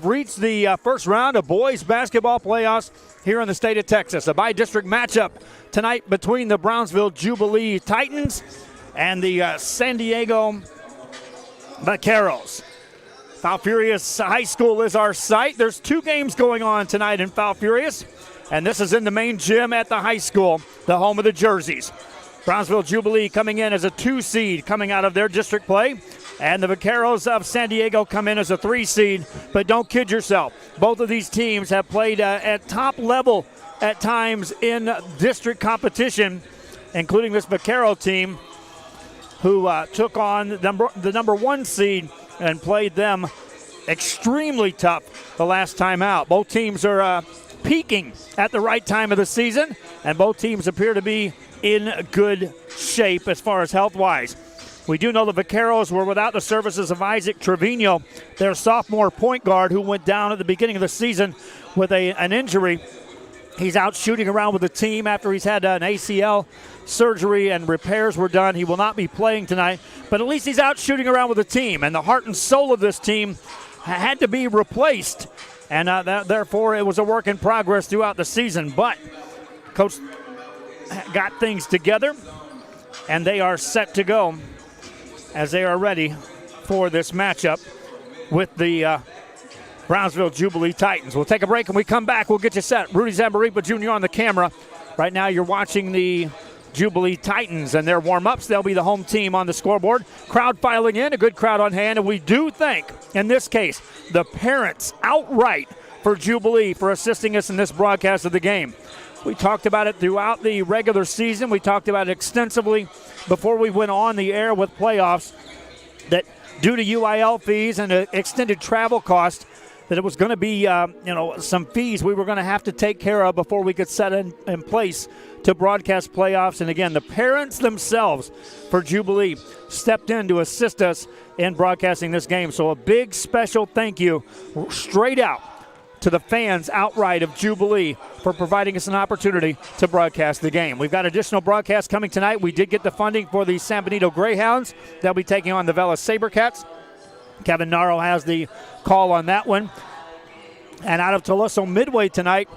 Reached the first round of boys basketball playoffs here in the state of Texas. A bi-district matchup tonight between the Brownsville Jubilee Titans and the San Diego Vaqueros. Falfurrias High School is our site. There's two games going on tonight in Falfurrias, and this is in the main gym at the high school, the home of the jerseys. Brownsville Jubilee coming in as a 2 seed coming out of their district play. And the Vaqueros of San Diego come in as a 3 seed, but don't kid yourself. Both of these teams have played at top level at times in district competition, including this Vaquero team who took on the number 1 seed and played them extremely tough the last time out. Both teams are peaking at the right time of the season, and both teams appear to be in good shape as far as health-wise. We do know the Vaqueros were without the services of Isaac Trevino, their sophomore point guard who went down at the beginning of the season with an injury. He's out shooting around with the team after he's had an ACL surgery and repairs were done. He will not be playing tonight, but at least he's out shooting around with the team. And the heart and soul of this team had to be replaced, and therefore it was a work in progress throughout the season. But Coach got things together, and they are set to go as they are ready for this matchup with the Brownsville Jubilee Titans. We'll take a break, and we come back. We'll get you set. Rudy Zambaripa Jr. on the camera. Right now you're watching the Jubilee Titans and their warm-ups. They'll be the home team on the scoreboard. Crowd filing in, a good crowd on hand, and we do thank, in this case, the parents outright for Jubilee for assisting us in this broadcast of the game. We talked about it throughout the regular season. We talked about it extensively before we went on the air with playoffs, that due to UIL fees and extended travel costs, that it was going to be some fees we were going to have to take care of before we could set in place to broadcast playoffs. And again, the parents themselves for Jubilee stepped in to assist us in broadcasting this game. So a big special thank you straight out to the fans outright of Jubilee for providing us an opportunity to broadcast the game. We've got additional broadcasts coming tonight. We did get the funding for the San Benito Greyhounds. They'll be taking on the Vela Sabercats. Kevin Naro has the call on that one. And out of Toloso Midway tonight,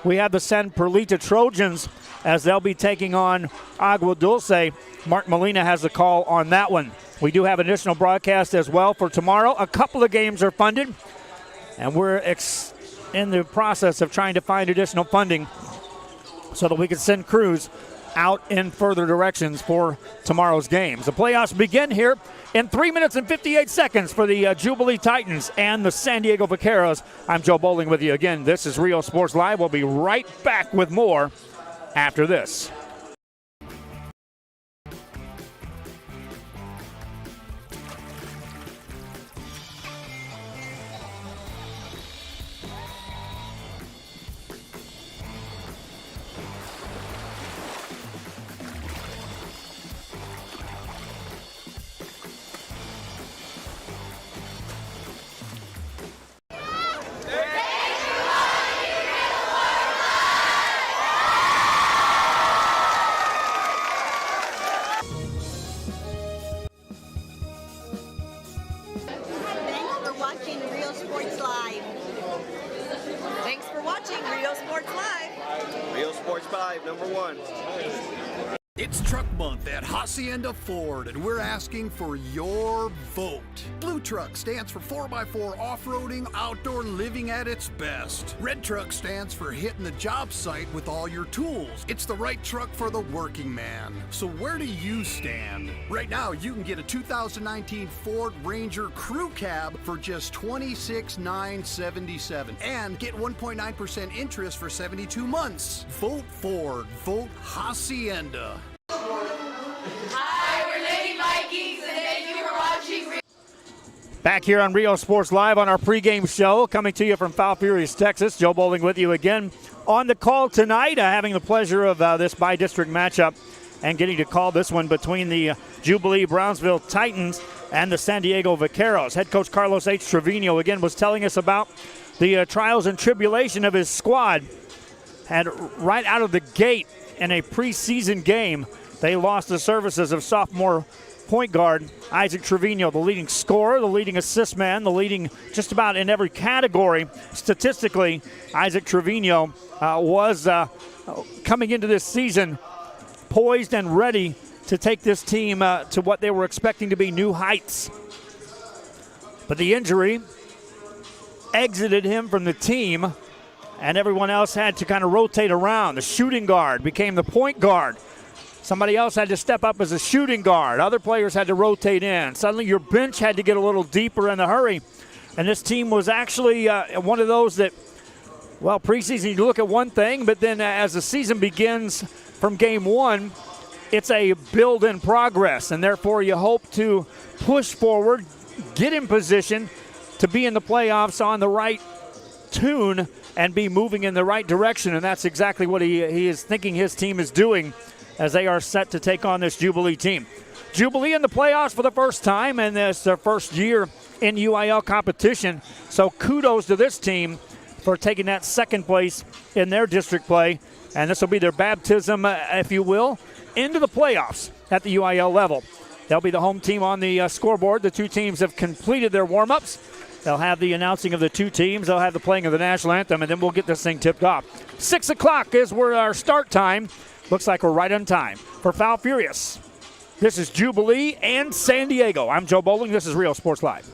we have the San Perlita Trojans as they'll be taking on Agua Dulce. Mark Molina has the call on that one. We do have additional broadcast as well for tomorrow. A couple of games are funded, and we're in the process of trying to find additional funding so that we can send crews out in further directions for tomorrow's games. The playoffs begin here in 3 minutes and 58 seconds for the Jubilee Titans and the San Diego Vaqueros. I'm Joe Bowling with you again. This is Rio Sports Live. We'll be right back with more after this. It's Truck Month at Hacienda Ford, and we're asking for your vote. Blue Truck stands for 4x4 off-roading, outdoor living at its best. Red Truck stands for hitting the job site with all your tools. It's the right truck for the working man. So where do you stand? Right now, you can get a 2019 Ford Ranger Crew Cab for just $26,977 and get 1.9% interest for 72 months. Vote Ford. Vote Hacienda. Hi, we're Lady Vikings, and thank you for watching. Back here on Rio Sports Live on our pregame show, coming to you from Falfurrias, Texas. Joe Bowling with you again on the call tonight, having the pleasure of this bi-district matchup and getting to call this one between the Jubilee Brownsville Titans and the San Diego Vaqueros. Head coach Carlos H. Trevino, again, was telling us about the trials and tribulation of his squad. Had right out of the gate in a preseason game, they lost the services of sophomore point guard, Isaac Trevino, the leading scorer, the leading assist man, the leading just about in every category. Statistically, Isaac Trevino was coming into this season poised and ready to take this team to what they were expecting to be new heights. But the injury exited him from the team, and everyone else had to kind of rotate around. The shooting guard became the point guard. Somebody else had to step up as a shooting guard. Other players had to rotate in. Suddenly your bench had to get a little deeper in the hurry. And this team was actually one of those that, well, preseason you look at one thing, but then as the season begins from game one, it's a build in progress. And therefore you hope to push forward, get in position to be in the playoffs on the right tune and be moving in the right direction. And that's exactly what he is thinking his team is doing as they are set to take on this Jubilee team. Jubilee in the playoffs for the first time, and it's their first year in UIL competition. So kudos to this team for taking that second place in their district play. And this will be their baptism, if you will, into the playoffs at the UIL level. They'll be the home team on the scoreboard. The two teams have completed their warm-ups. They'll have the announcing of the two teams. They'll have the playing of the national anthem, and then we'll get this thing tipped off. 6 o'clock is where our start time. Looks like we're right on time. For Foul Furious, this is Jubilee and San Diego. I'm Joe Bowling. This is Real Sports Live.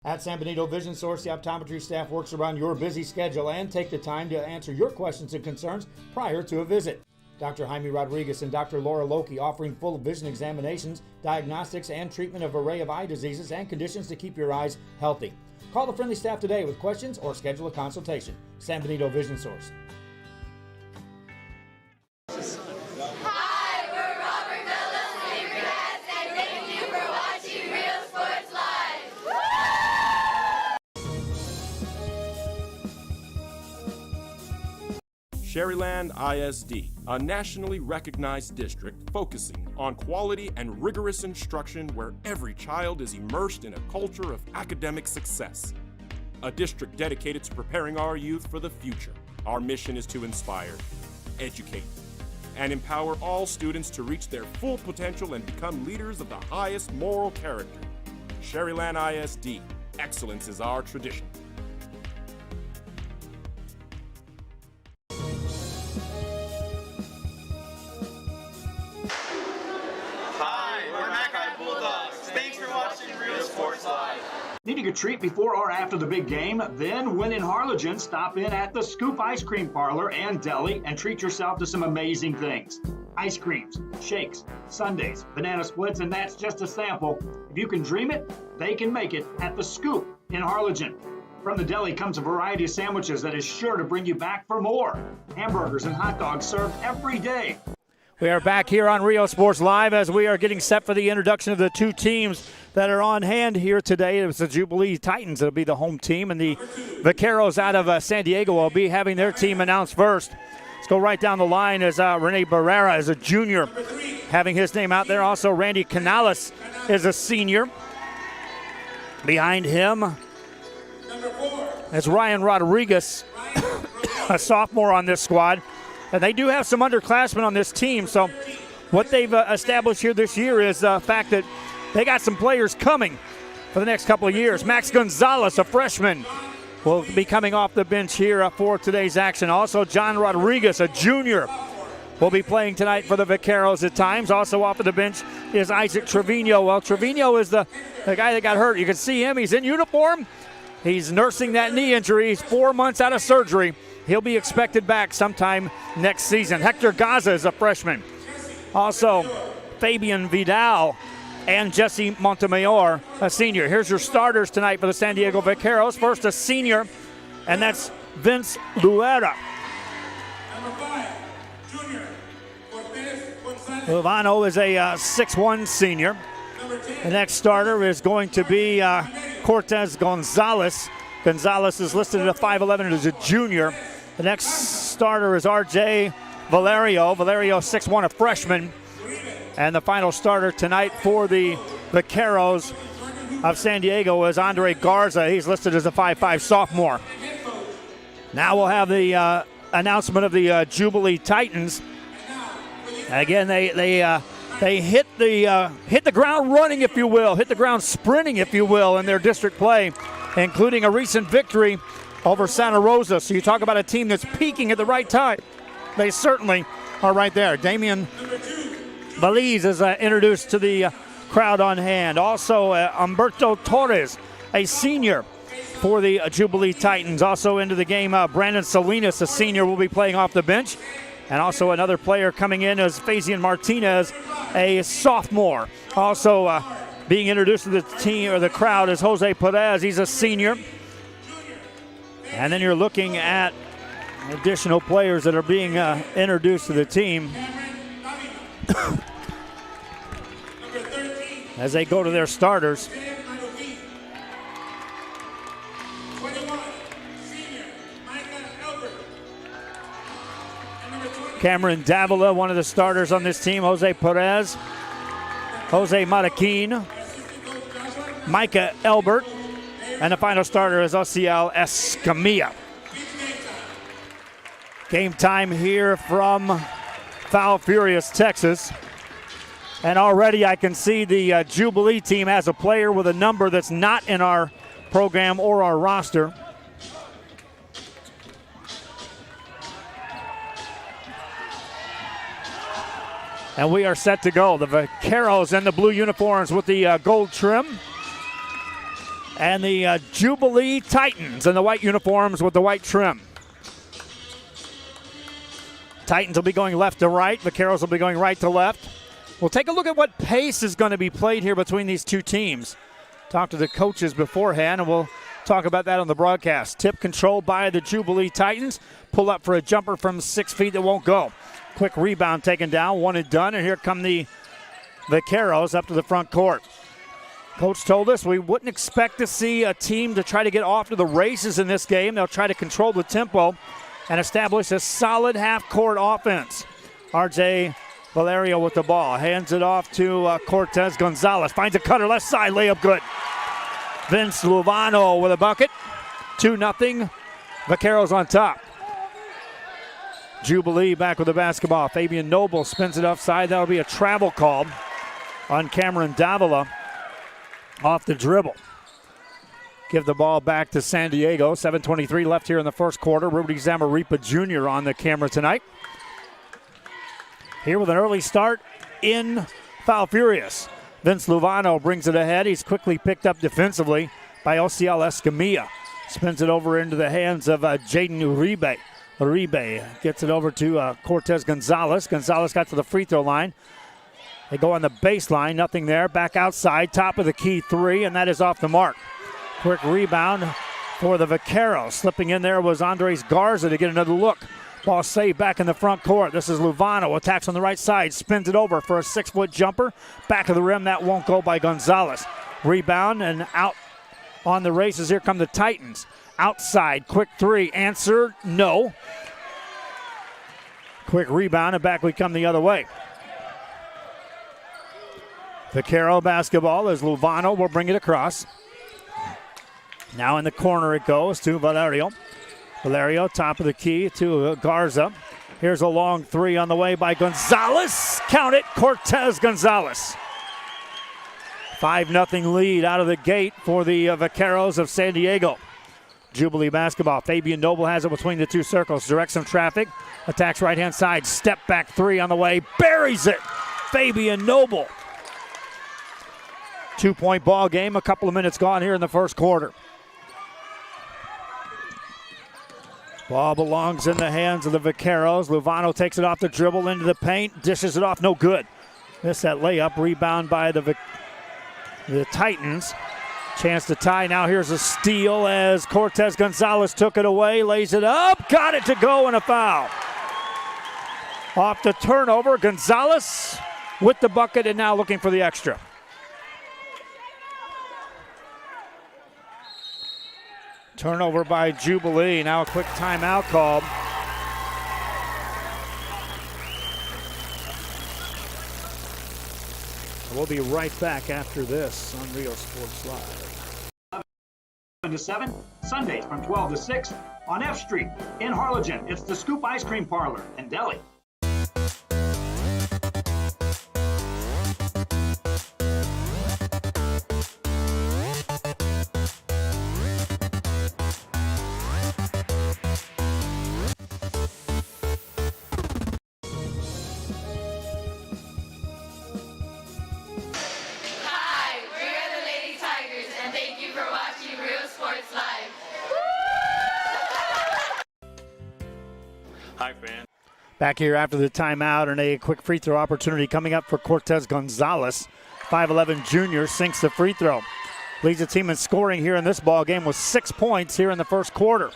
At San Benito Vision Source, the optometry staff works around your busy schedule and take the time to answer your questions and concerns prior to a visit. Dr. Jaime Rodriguez and Dr. Laura Loki offering full vision examinations, diagnostics, and treatment of an array of eye diseases and conditions to keep your eyes healthy. Call the friendly staff today with questions or schedule a consultation. San Benito Vision Source. Hi, we're Robert Bella's favorite cats, and thank you for watching Real Sports Live. Sherryland ISD, a nationally recognized district focusing on quality and rigorous instruction where every child is immersed in a culture of academic success. A district dedicated to preparing our youth for the future. Our mission is to inspire, educate, and empower all students to reach their full potential and become leaders of the highest moral character. Sherryland ISD, excellence is our tradition. Needing a treat before or after the big game? Then, when in Harlingen, stop in at the Scoop Ice Cream Parlor and Deli and treat yourself to some amazing things. Ice creams, shakes, sundaes, banana splits, and that's just a sample. If you can dream it, they can make it at the Scoop in Harlingen. From the deli comes a variety of sandwiches that is sure to bring you back for more. Hamburgers and hot dogs served every day. We are back here on Rio Sports Live as we are getting set for the introduction of the two teams that are on hand here today. It's the Jubilee Titans that will be the home team, and the Vaqueros out of San Diego will be having their team announced first. Let's go right down the line as Rene Barrera is a junior, having his name out there. Also, Randy Canales is a senior. Behind him is Ryan Rodriguez, a sophomore on this squad. And they do have some underclassmen on this team, so what they've established here this year is the fact that they got some players coming for the next couple of years. Max Gonzalez, a freshman, will be coming off the bench here for today's action. Also, John Rodriguez, a junior, will be playing tonight for the Vaqueros at times. Also off of the bench is Isaac Trevino. Well, Trevino is the guy that got hurt. You can see him. He's in uniform. He's nursing that knee injury. He's 4 months out of surgery. He'll be expected back sometime next season. Hector Gaza is a freshman. Also, Fabian Vidal and Jesse Montemayor, a senior. Here's your starters tonight for the San Diego Vaqueros. First, a senior, and that's Vince Luera. Luvano is a 6'1 senior. The next starter is going to be Cortez Gonzalez. Gonzalez is listed at a 5'11 and is a junior. The next starter is R.J. Valerio. Valerio, 6'1", a freshman. And the final starter tonight for the Vaqueros of San Diego is Andre Garza. He's listed as a 5'5 sophomore. Now we'll have the announcement of the Jubilee Titans. Again, they hit the ground running, if you will, hit the ground sprinting, if you will, in their district play, including a recent victory over Santa Rosa. So you talk about a team that's peaking at the right time. They certainly are right there. Damian Belize is introduced to the crowd on hand. Also, Humberto Torres, a senior for the Jubilee Titans. Also into the game, Brandon Salinas, a senior, will be playing off the bench. And also another player coming in is Fabian Martinez, a sophomore. Also being introduced to the team or the crowd is Jose Perez. He's a senior. And then you're looking at additional players that are being introduced to the team as they go to their starters. Cameron Davila, one of the starters on this team. Jose Perez, Jose Maraquin, Micah Elbert, and the final starter is Ociel Escamilla. Game time here from Foul Furious, Texas. And already I can see the Jubilee team has a player with a number that's not in our program or our roster. And we are set to go. The Vaqueros in the blue uniforms with the gold trim. And the Jubilee Titans in the white uniforms with the white trim. Titans will be going left to right. Vaqueros will be going right to left. We'll take a look at what pace is going to be played here between these two teams. Talk to the coaches beforehand, and we'll talk about that on the broadcast. Tip controlled by the Jubilee Titans. Pull up for a jumper from 6 feet that won't go. Quick rebound taken down, one and done, and here come the Vaqueros up to the front court. Coach told us we wouldn't expect to see a team to try to get off to the races in this game. They'll try to control the tempo and establish a solid half-court offense. RJ Valerio with the ball, hands it off to Cortez Gonzalez, finds a cutter left side, layup good. Vince Luvano with a bucket, 2-0, Vaqueros on top. Jubilee back with the basketball. Fabian Noble spins it offside. That'll be a travel call on Cameron Davila off the dribble. Give the ball back to San Diego. 7:23 left here in the first quarter. Rudy Zamaripa Jr. on the camera tonight. Here with an early start in Foul Furious. Vince Luvano brings it ahead. He's quickly picked up defensively by Ociel Escamilla. Spins it over into the hands of Jaden Uribe. Uribe gets it over to Cortez Gonzalez. Gonzalez got to the free throw line. They go on the baseline, nothing there. Back outside, top of the key three, and that is off the mark. Quick rebound for the Vaqueros. Slipping in there was Andres Garza to get another look. Ball saved back in the front court. This is Luvano. Attacks on the right side. Spins it over for a 6-foot jumper. Back of the rim. That won't go by Gonzalez. Rebound and out on the races. Here come the Titans. Outside. Quick three. Answer. No. Quick rebound and back we come the other way. Vaquero basketball as Luvano will bring it across. Now in the corner it goes to Valerio. Valerio, top of the key to Garza. Here's a long three on the way by Gonzalez. Count it, Cortez Gonzalez. 5-0 lead out of the gate for the Vaqueros of San Diego. Jubilee basketball. Fabian Noble has it between the two circles. Directs some traffic. Attacks right-hand side. Step back three on the way. Buries it. Fabian Noble. 2-point ball game. A couple of minutes gone here in the first quarter. Ball belongs in the hands of the Vaqueros. Luvano takes it off the dribble into the paint. Dishes it off. No good. Missed that layup. Rebound by the Titans. Chance to tie. Now here's a steal as Cortez Gonzalez took it away. Lays it up. Got it to go and a foul. Off the turnover. Gonzalez with the bucket and now looking for the extra. Turnover by Jubilee. Now a quick timeout called. We'll be right back after this on Rio Sports Live. 7 to 7, Sundays from 12 to 6. On F Street in Harlingen, it's the Scoop Ice Cream Parlor in Delhi. Hi, we're the Lady Tigers, and thank you for watching Real Sports Live. Hi, fans. Back here after the timeout, and a quick free throw opportunity coming up for Cortez Gonzalez. 5'11 junior sinks the free throw. Leads the team in scoring here in this ball game with 6 points here in the first quarter.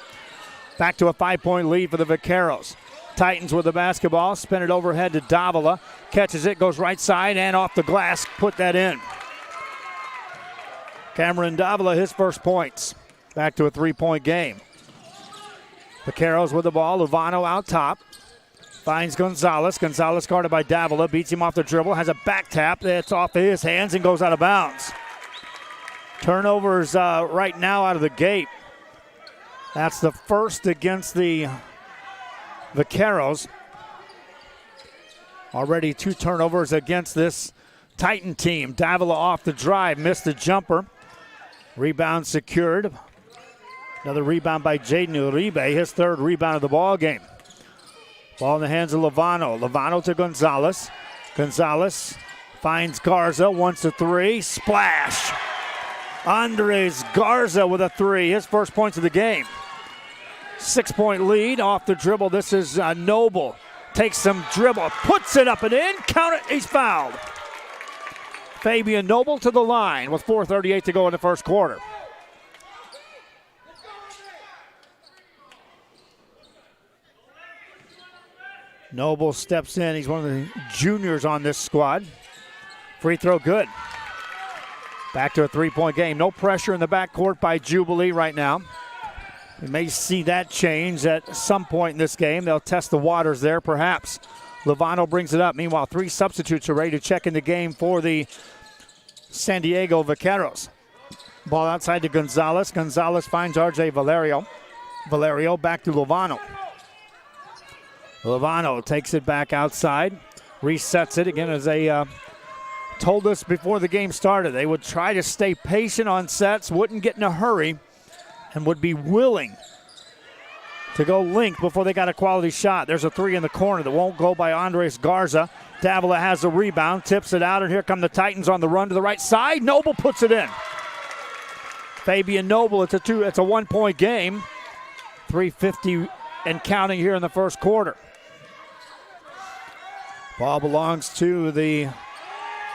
Back to a 5-point lead for the Vaqueros. Titans with the basketball, spin it overhead to Davila. Catches it, goes right side, and off the glass, put that in. Cameron Davila, his first points. Back to a 3-point game. Vaqueros with the ball, Luvano out top. Finds Gonzalez. Gonzalez guarded by Davila, beats him off the dribble, has a back tap that's off his hands and goes out of bounds. Turnovers right now out of the gate. That's the first against the Vaqueros. Already 2 turnovers against this Titan team. Davila off the drive, missed the jumper. Rebound secured. Another rebound by Jaden Uribe, his 3rd rebound of the ball game. Ball in the hands of Luvano. Luvano to Gonzalez. Gonzalez finds Garza, wants a 3, splash. Andres Garza with a 3, his first points of the game. 6-point lead off the dribble. This is Noble. Takes some dribble, puts it up and in, count it, he's fouled. Fabian Noble to the line with 4:38 to go in the first quarter. Noble steps in. He's one of the juniors on this squad. Free throw good. Back to a 3-point game. No pressure in the backcourt by Jubilee right now. We may see that change at some point in this game. They'll test the waters there, perhaps. Luvano brings it up. Meanwhile, 3 substitutes are ready to check in the game for the San Diego Vaqueros. Ball outside to Gonzalez. Gonzalez finds R.J. Valerio. Valerio back to Luvano. Luvano takes it back outside, resets it. Again, as they told us before the game started, they would try to stay patient on sets, wouldn't get in a hurry, and would be willing to go length before they got a quality shot. There's a 3 in the corner that won't go by Andres Garza. Davila has the rebound, tips it out, and here come the Titans on the run to the right side. Noble puts it in. Fabian Noble, it's a 1-point game. 3:50 and counting here in the first quarter. Ball belongs to the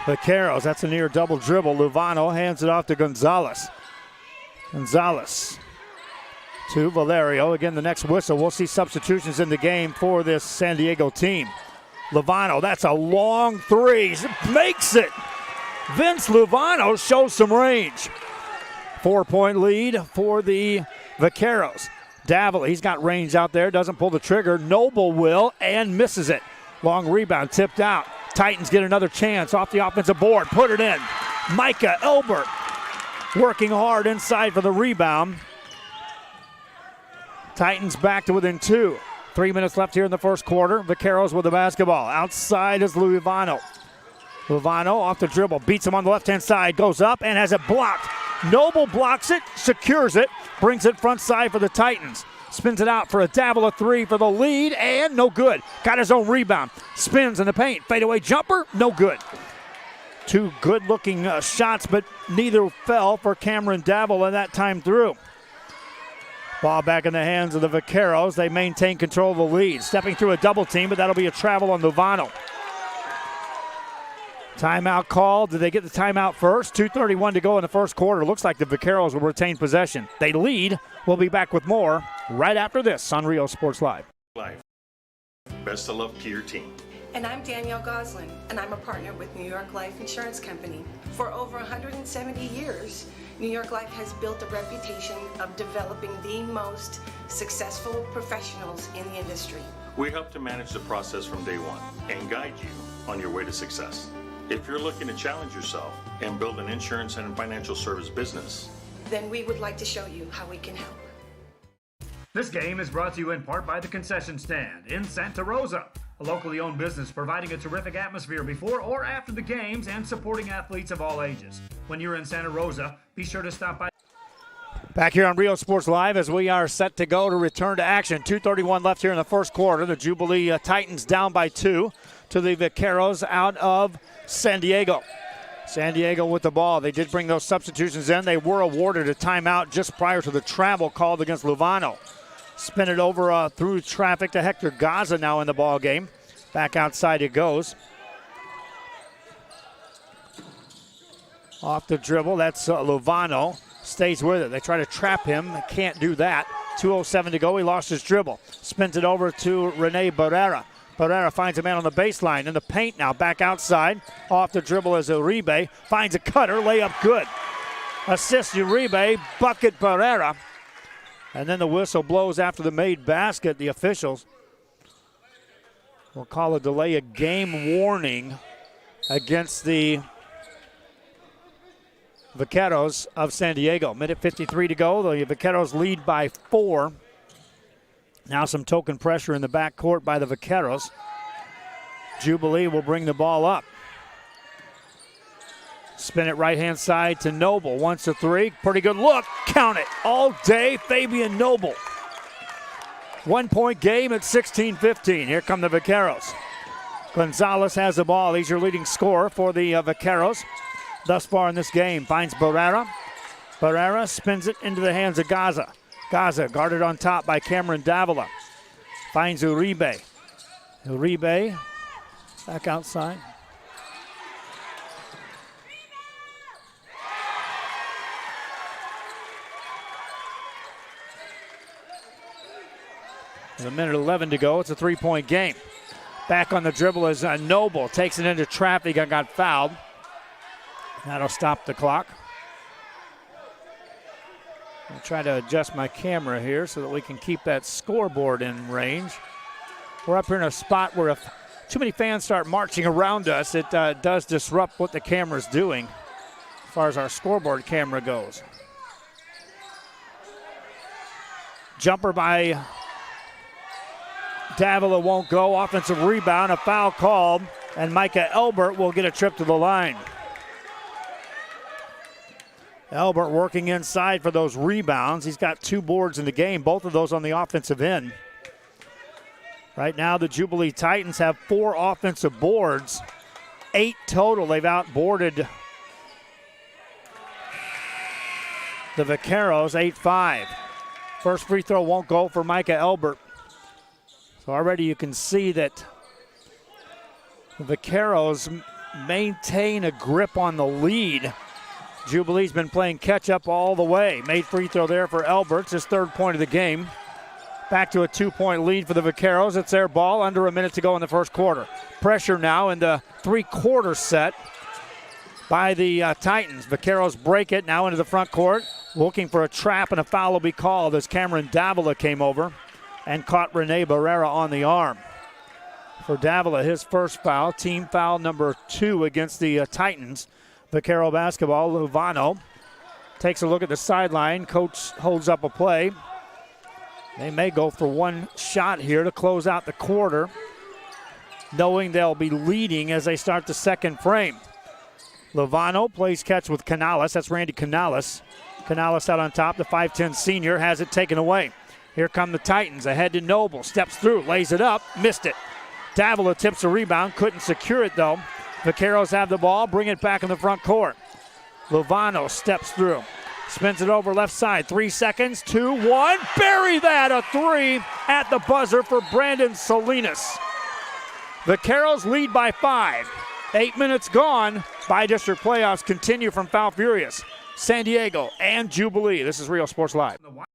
Vaqueros. That's a near double dribble. Luvano hands it off to Gonzalez. Gonzalez to Valerio. Again, the next whistle. We'll see substitutions in the game for this San Diego team. Luvano, that's a long 3. Makes it. Vince Luvano shows some range. 4-point lead for the Vaqueros. Davila, he's got range out there. Doesn't pull the trigger. Noble will and misses it. Long rebound, tipped out. Titans get another chance off the offensive board. Put it in. Micah Elbert working hard inside for the rebound. Titans back to within 2. 3 minutes left here in the first quarter. Vaqueros with the basketball. Outside is Luvano. Luvano off the dribble. Beats him on the left-hand side. Goes up and has it blocked. Noble blocks it, secures it, brings it front side for the Titans. Spins it out for a Davila 3 for the lead, and no good. Got his own rebound. Spins in the paint. Fadeaway jumper, no good. 2 good-looking shots, but neither fell for Cameron Davila that time through. Ball back in the hands of the Vaqueros. They maintain control of the lead. Stepping through a double team, but that'll be a travel on Luvano. Timeout called. Did they get the timeout first? 2:31 to go in the first quarter. Looks like the Vaqueros will retain possession. They lead. We'll be back with more right after this on Rio Sports Live. Best of luck to your team. And I'm Danielle Goslin, and I'm a partner with New York Life Insurance Company. For over 170 years, New York Life has built a reputation of developing the most successful professionals in the industry. We help to manage the process from day one and guide you on your way to success. If you're looking to challenge yourself and build an insurance and financial service business, then we would like to show you how we can help. This game is brought to you in part by the Concession Stand in Santa Rosa, a locally owned business providing a terrific atmosphere before or after the games and supporting athletes of all ages. When you're in Santa Rosa, be sure to stop by. Back here on Rio Sports Live as we are set to go to return to action. 2:31 left here in the first quarter. The Jubilee Titans down by 2 to the Vaqueros out of San Diego. San Diego with the ball. They did bring those substitutions in. They were awarded a timeout just prior to the travel called against Luvano. Spin it over through traffic to Hector Gaza now in the ball game. Back outside it goes. Off the dribble, that's Luvano. Stays with it. They try to trap him. Can't do that. 2:07 to go. He lost his dribble. Spins it over to Rene Barrera. Barrera finds a man on the baseline. In the paint now. Back outside. Off the dribble is Uribe. Finds a cutter. Layup good. Assist Uribe. Bucket Barrera. And then the whistle blows after the made basket. The officials will call a delay of game warning against the Vaqueros of San Diego. Minute 53 to go. The Vaqueros lead by 4. Now some token pressure in the backcourt by the Vaqueros. Jubilee will bring the ball up. Spin it right-hand side to Noble. Wants a three. Pretty good look. Count it. All day, Fabian Noble. 1 point game at 16-15. Here come the Vaqueros. Gonzalez has the ball. He's your leading scorer for the Vaqueros thus far in this game. Finds Barrera. Barrera spins it into the hands of Gaza. Gaza guarded on top by Cameron Davila. Finds Uribe. Uribe back outside. With a minute 11 to go, it's a 3-point game. Back on the dribble is Noble. Takes it into traffic and got fouled. That'll stop the clock. I'll try to adjust my camera here so that we can keep that scoreboard in range. We're up here in a spot where if too many fans start marching around us, it does disrupt what the camera's doing as far as our scoreboard camera goes. Jumper by Davila won't go. Offensive rebound, a foul called, and Micah Elbert will get a trip to the line. Elbert working inside for those rebounds. He's got 2 boards in the game, both of those on the offensive end. Right now, the Jubilee Titans have 4 offensive boards, 8 total. They've outboarded the Vaqueros 8-5. First free throw won't go for Micah Elbert. So already you can see that the Vaqueros maintain a grip on the lead. Jubilee's been playing catch-up all the way. Made free throw there for Elbert, his 3rd point of the game. Back to a 2-point lead for the Vaqueros. It's their ball, under a minute to go in the first quarter. Pressure now in the 3-quarter set by the Titans. Vaqueros break it now into the front court. Looking for a trap, and a foul will be called as Cameron Davila came over and caught Rene Barrera on the arm. For Davila, his first foul, team foul number 2 against the Titans. Vaquero basketball. Luvano takes a look at the sideline. Coach holds up a play. They may go for one shot here to close out the quarter, knowing they'll be leading as they start the second frame. Luvano plays catch with Canales. That's Randy Canales. Canales out on top. The 5'10 senior has it taken away. Here come the Titans. Ahead to Noble. Steps through. Lays it up. Missed it. Davila tips a rebound. Couldn't secure it, though. Vaqueros have the ball. Bring it back in the front court. Luvano steps through. Spins it over left side. 3 seconds. 2, 1. Bury that. A 3 at the buzzer for Brandon Salinas. Vaqueros lead by 5. 8 minutes gone. By-district playoffs continue from Foul Furious, San Diego, and Jubilee. This is Rio Sports Live. Wide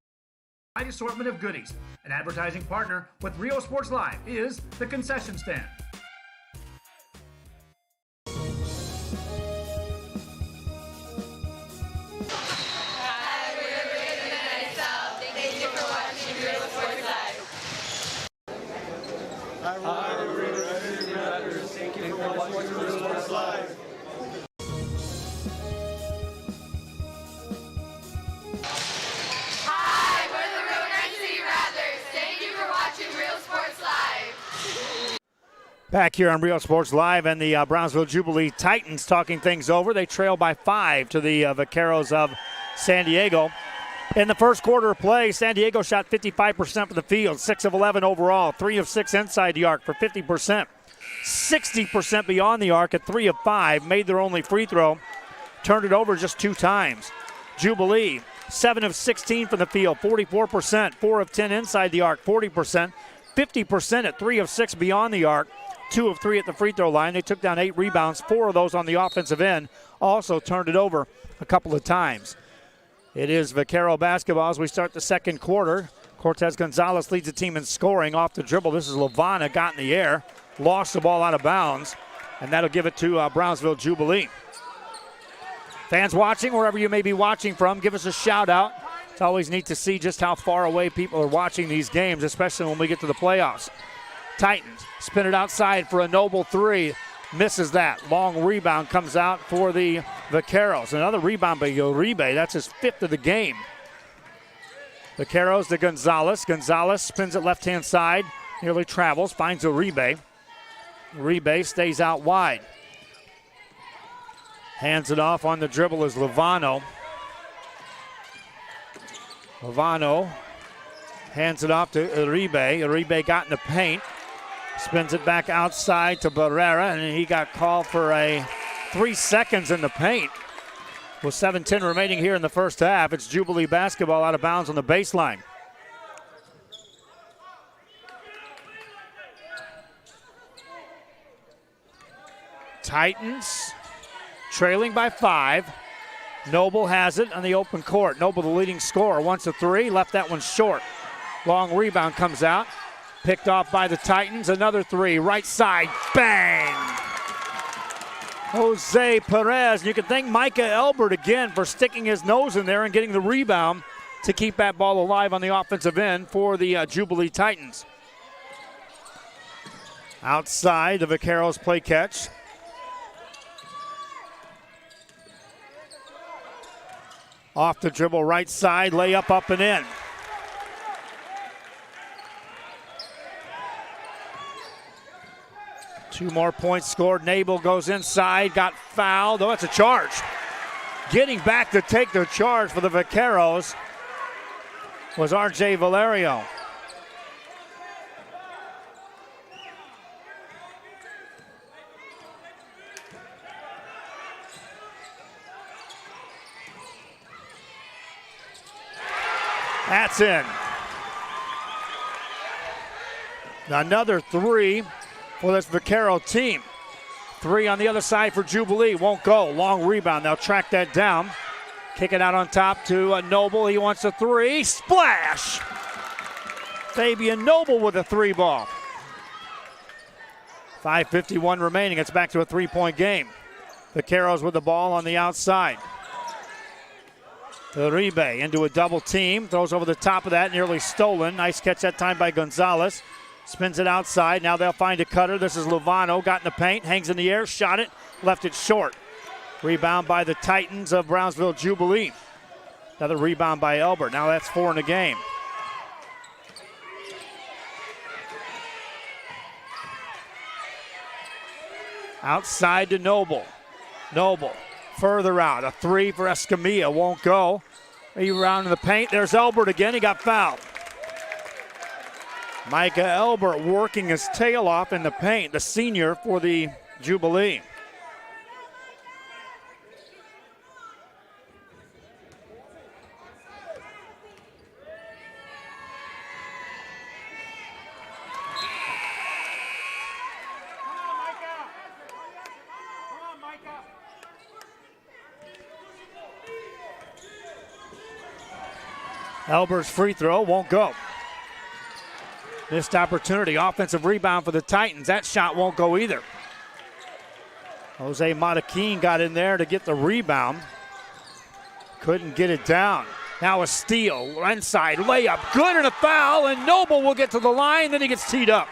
assortment of goodies. An advertising partner with Rio Sports Live is the Concession Stand. Thank you for watching Rio Sports Live. Hi, we're the Real City Rattlers. Back here on Real Sports Live, and the Brownsville Jubilee Titans talking things over. They trail by 5 to the Vaqueros of San Diego. In the first quarter of play, San Diego shot 55% from the field, 6 of 11 overall, 3 of 6 inside the arc for 50%. 60% beyond the arc at 3 of 5, made their only free throw, turned it over just 2 times. Jubilee, 7 of 16 from the field, 44%, 4 of 10 inside the arc, 40%, 50% at 3 of 6 beyond the arc, 2 of 3 at the free throw line. They took down 8 rebounds, 4 of those on the offensive end, also turned it over a couple of times. It is Vaquero basketball as we start the second quarter. Cortez Gonzalez leads the team in scoring off the dribble. This is Lavana, got in the air, lost the ball out of bounds, and that'll give it to Brownsville Jubilee. Fans watching, wherever you may be watching from, give us a shout out. It's always neat to see just how far away people are watching these games, especially when we get to the playoffs. Titans spin it outside for a Noble 3. Misses that. Long rebound comes out for the Vaqueros. Another rebound by Uribe. That's his 5th of the game. Vaqueros to Gonzalez. Gonzalez spins it left-hand side. Nearly travels. Finds Uribe. Uribe stays out wide. Hands it off on the dribble is Lovano. Lovano hands it off to Uribe. Uribe got in the paint. Spins it back outside to Barrera, and he got called for a 3 seconds in the paint. With 7:10 remaining here in the first half, it's Jubilee basketball out of bounds on the baseline. Titans trailing by 5. Noble has it on the open court. Noble, the leading scorer, wants a 3, left that one short. Long rebound comes out. Picked off by the Titans. Another 3. Right side. Bang! Jose Perez. You can thank Micah Elbert again for sticking his nose in there and getting the rebound to keep that ball alive on the offensive end for the Jubilee Titans. Outside, the Vaqueros play catch. Off the dribble, right side, layup up and in. Two more points scored. Nabel goes inside, got fouled. Oh, it's a charge. Getting back to take the charge for the Vaqueros was R.J. Valerio. That's in. Another 3 for this Vaquero team. 3 on the other side for Jubilee. Won't go. Long rebound. They'll track that down. Kick it out on top to Noble. He wants a 3. Splash! Fabian Noble with a 3 ball. 5:51 remaining. It's back to a 3-point game. Vaqueros with the ball on the outside. Uribe into a double team. Throws over the top of that. Nearly stolen. Nice catch that time by Gonzalez. Spins it outside. Now they'll find a cutter. This is Lovano. Got in the paint. Hangs in the air. Shot it. Left it short. Rebound by the Titans of Brownsville Jubilee. Another rebound by Elbert. Now that's 4 in the game. Outside to Noble. Noble further out. A 3 for Escamilla. Won't go. Around in the paint. There's Elbert again. He got fouled. Micah Elbert working his tail off in the paint, the senior for the Jubilee. Elbert's free throw won't go. Missed opportunity. Offensive rebound for the Titans. That shot won't go either. Jose Mataquin got in there to get the rebound. Couldn't get it down. Now a steal. Inside layup. Good and a foul. And Noble will get to the line. Then he gets teed up.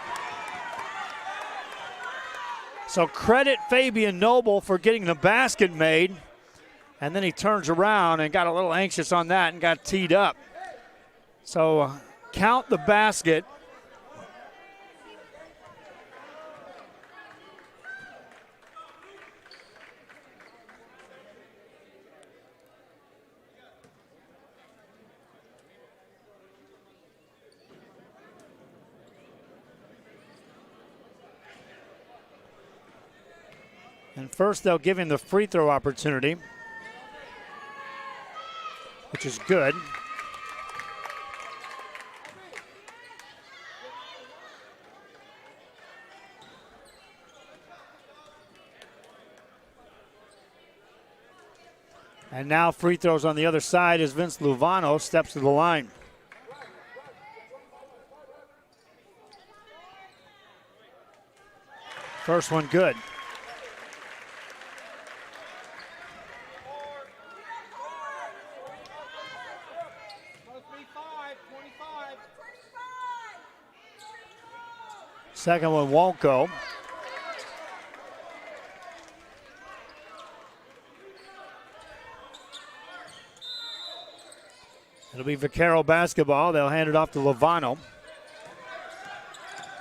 So credit Fabian Noble for getting the basket made. And then he turns around and got a little anxious on that and got teed up. So count the basket. And first they'll give him the free throw opportunity, which is good. And now free throws on the other side as Vince Luvano steps to the line. First one good. Second one won't go. It'll be Vaquero basketball. They'll hand it off to Luvano.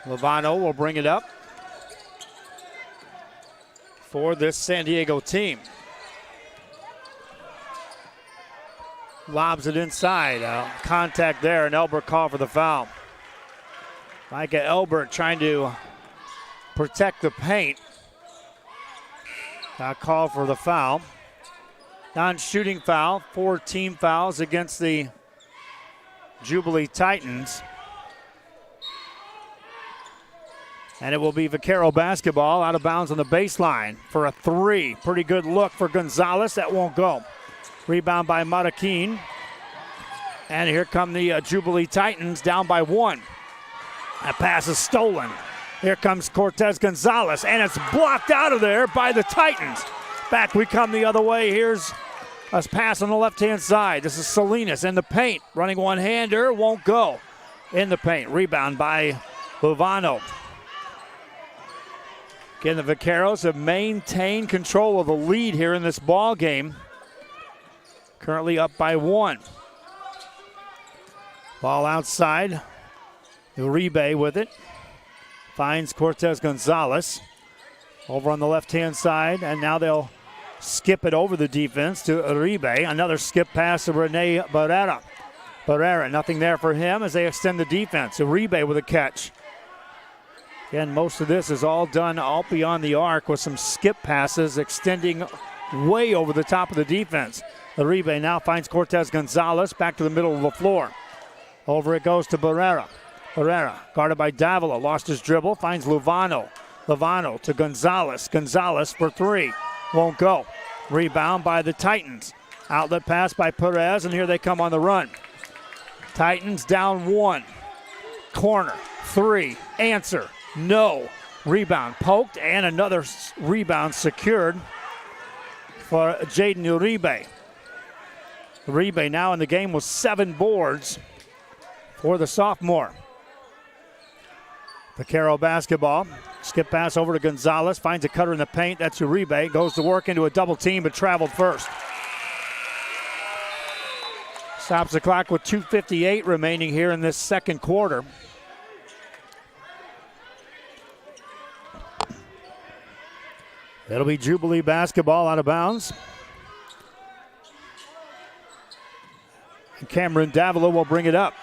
Luvano will bring it up for this San Diego team. Lobs it inside. Contact there, and Elbert called for the foul. Micah Elbert trying to protect the paint. Got called for the foul. Non-shooting foul, 4 team fouls against the Jubilee Titans. And it will be Vaquero basketball out of bounds on the baseline for a 3. Pretty good look for Gonzalez. That won't go. Rebound by Maraquin. And here come the Jubilee Titans down by 1. That pass is stolen. Here comes Cortez Gonzalez, and it's blocked out of there by the Titans. Back we come the other way. Here's a pass on the left-hand side. This is Salinas in the paint. Running one-hander, won't go. In the paint. Rebound by Luvano. Again, the Vaqueros have maintained control of the lead here in this ball game. Currently up by 1. Ball outside. Uribe with it. Finds Cortez Gonzalez. Over on the left-hand side, and now they'll skip it over the defense to Uribe. Another skip pass to Rene Barrera. Barrera, nothing there for him as they extend the defense. Uribe with a catch. Again, most of this is all done all beyond the arc with some skip passes extending way over the top of the defense. Uribe now finds Cortez Gonzalez back to the middle of the floor. Over it goes to Barrera. Barrera, guarded by Davila, lost his dribble, finds Luvano. Luvano to Gonzalez. Gonzalez for 3. Won't go. Rebound by the Titans. Outlet pass by Perez, and here they come on the run. Titans down 1. Corner. 3. Answer. No. Rebound poked, and another rebound secured for Jaden Uribe. Uribe now in the game with 7 boards for the sophomore. Vaquero basketball. Skip pass over to Gonzalez. Finds a cutter in the paint. That's Uribe. Goes to work into a double team, but traveled first. Stops the clock with 2:58 remaining here in this second quarter. It'll be Jubilee basketball out of bounds. And Cameron Davila will bring it up.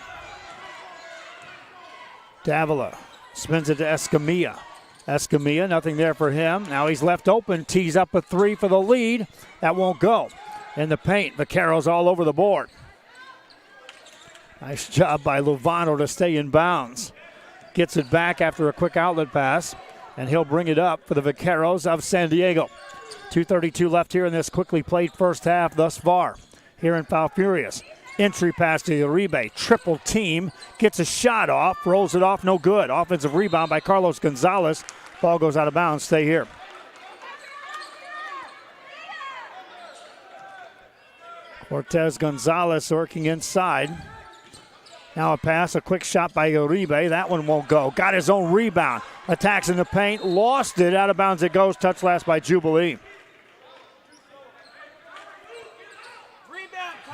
Davila spins it to Escamilla. Escamilla, nothing there for him. Now he's left open, tees up a 3 for the lead. That won't go. In the paint, Vaqueros all over the board. Nice job by Luvano to stay in bounds. Gets it back after a quick outlet pass, and he'll bring it up for the Vaqueros of San Diego. 2:32 left here in this quickly played first half thus far here in Falfurrias. Entry pass to Uribe, triple team, gets a shot off, rolls it off, no good. Offensive rebound by Carlos Gonzalez. Ball goes out of bounds, stay here. Cortez Gonzalez working inside. Now a pass, a quick shot by Uribe. That one won't go. Got his own rebound. Attacks in the paint, lost it, out of bounds it goes. Touch last by Jubilee.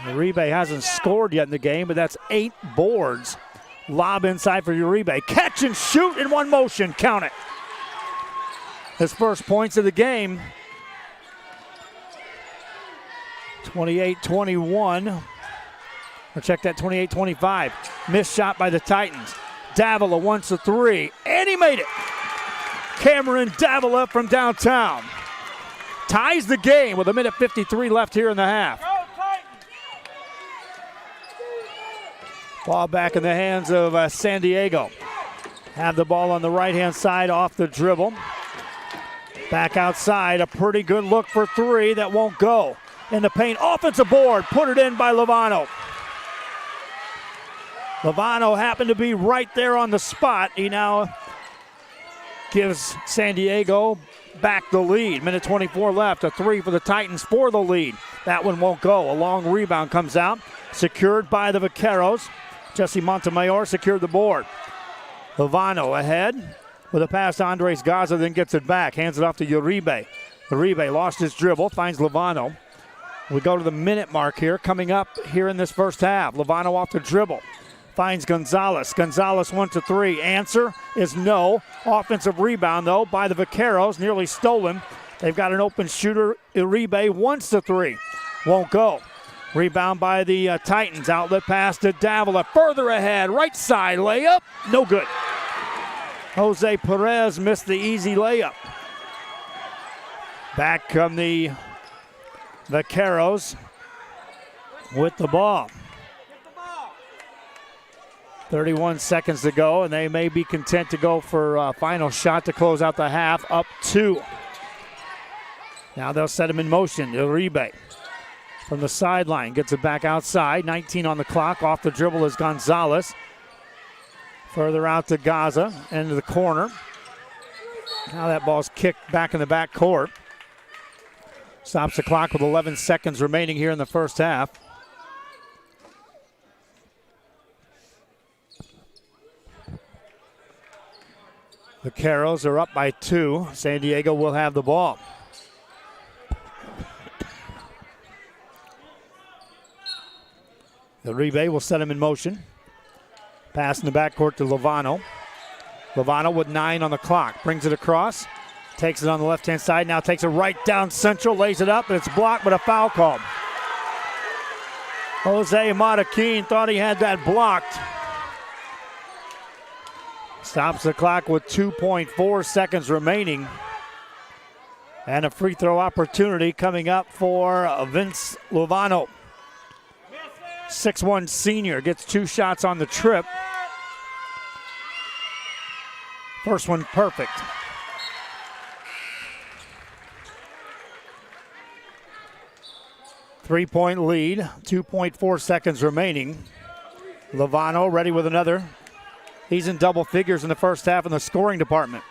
Uribe hasn't scored yet in the game, but that's 8 boards. Lob inside for Uribe. Catch and shoot in one motion. Count it. His first points of the game. 28-21. Or check that, 28-25. Missed shot by the Titans. Davila wants a 3, and he made it. Cameron Davila from downtown. ties the game with 1:53 left here in the half. Ball back in the hands of San Diego. Have the ball on the right-hand side off the dribble. Back outside, a pretty good look for three that won't go. In the paint, offensive board, put it in by Lovano. Lovano happened to be right there on the spot. He now gives San Diego back the lead. 1:24 left, a three for the Titans for the lead. That one won't go. A long rebound comes out, secured by the Vaqueros. Jesse Montemayor secured the board. Lovano ahead with a pass to Andres Gaza, then gets it back. Hands it off to Uribe. Uribe lost his dribble, finds Lovano. We go to the minute mark here, coming up here in this first half. Lovano off the dribble. Finds Gonzalez. Gonzalez 1-3. Answer is no. Offensive rebound, though, by the Vaqueros. Nearly stolen. They've got an open shooter. Uribe wants the three. Won't go. Rebound by the Titans. Outlet pass to Davila. Further ahead. Right side layup. No good. Jose Perez missed the easy layup. Back come the Vaqueros with the ball. 31 seconds to go, and they may be content to go for a final shot to close out the half. Up 2. Now they'll set him in motion. Uribe from the sideline gets it back outside. 19 on the clock. Off the dribble is Gonzalez. Further out to Gaza, into the corner. Now that ball's kicked back in the back court. Stops the clock with 11 seconds remaining here in the first half. The Vaqueros are up by 2. San Diego will have the ball. Uribe will set him in motion. Pass in the backcourt to Lovano. Lovano with 9 on the clock. Brings it across. Takes it on the left-hand side. Now takes it right down central. Lays it up, and it's blocked, but a foul called. Jose Marroquin thought he had that blocked. Stops the clock with 2.4 seconds remaining. And a free throw opportunity coming up for Vince Lovano. 6'1" senior gets 2 shots on the trip. First one perfect. Three-point lead, 2.4 seconds remaining. Lovano ready with another. He's in double figures in the first half in the scoring department.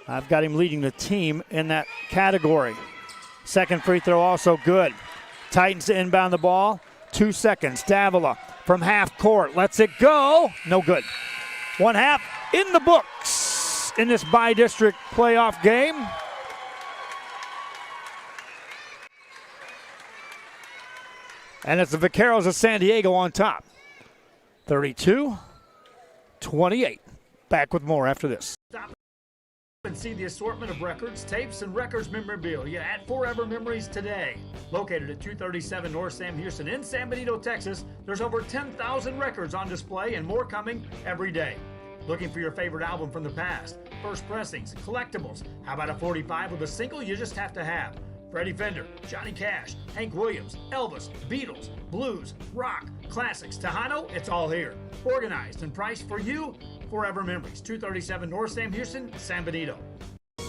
I've got him leading the team in that category. Second free throw also good. Titans to inbound the ball. 2 seconds. Davila from half court. Lets it go. No good. 1 half in the books in this bi-district playoff game. And it's the Vaqueros of San Diego on top. 32-28. Back with more after this. Stop and see the assortment of records, tapes, and records memorabilia at Forever Memories today. Located at 237 North Sam Houston in San Benito, Texas, there's over 10,000 records on display and more coming every day. Looking for your favorite album from the past? First pressings, collectibles. How about a 45 with a single you just have to have? Freddie Fender, Johnny Cash, Hank Williams, Elvis, Beatles, blues, rock, classics, Tejano, it's all here. Organized and priced for you. Forever Memories, 237 North Sam Houston, San Benito. We are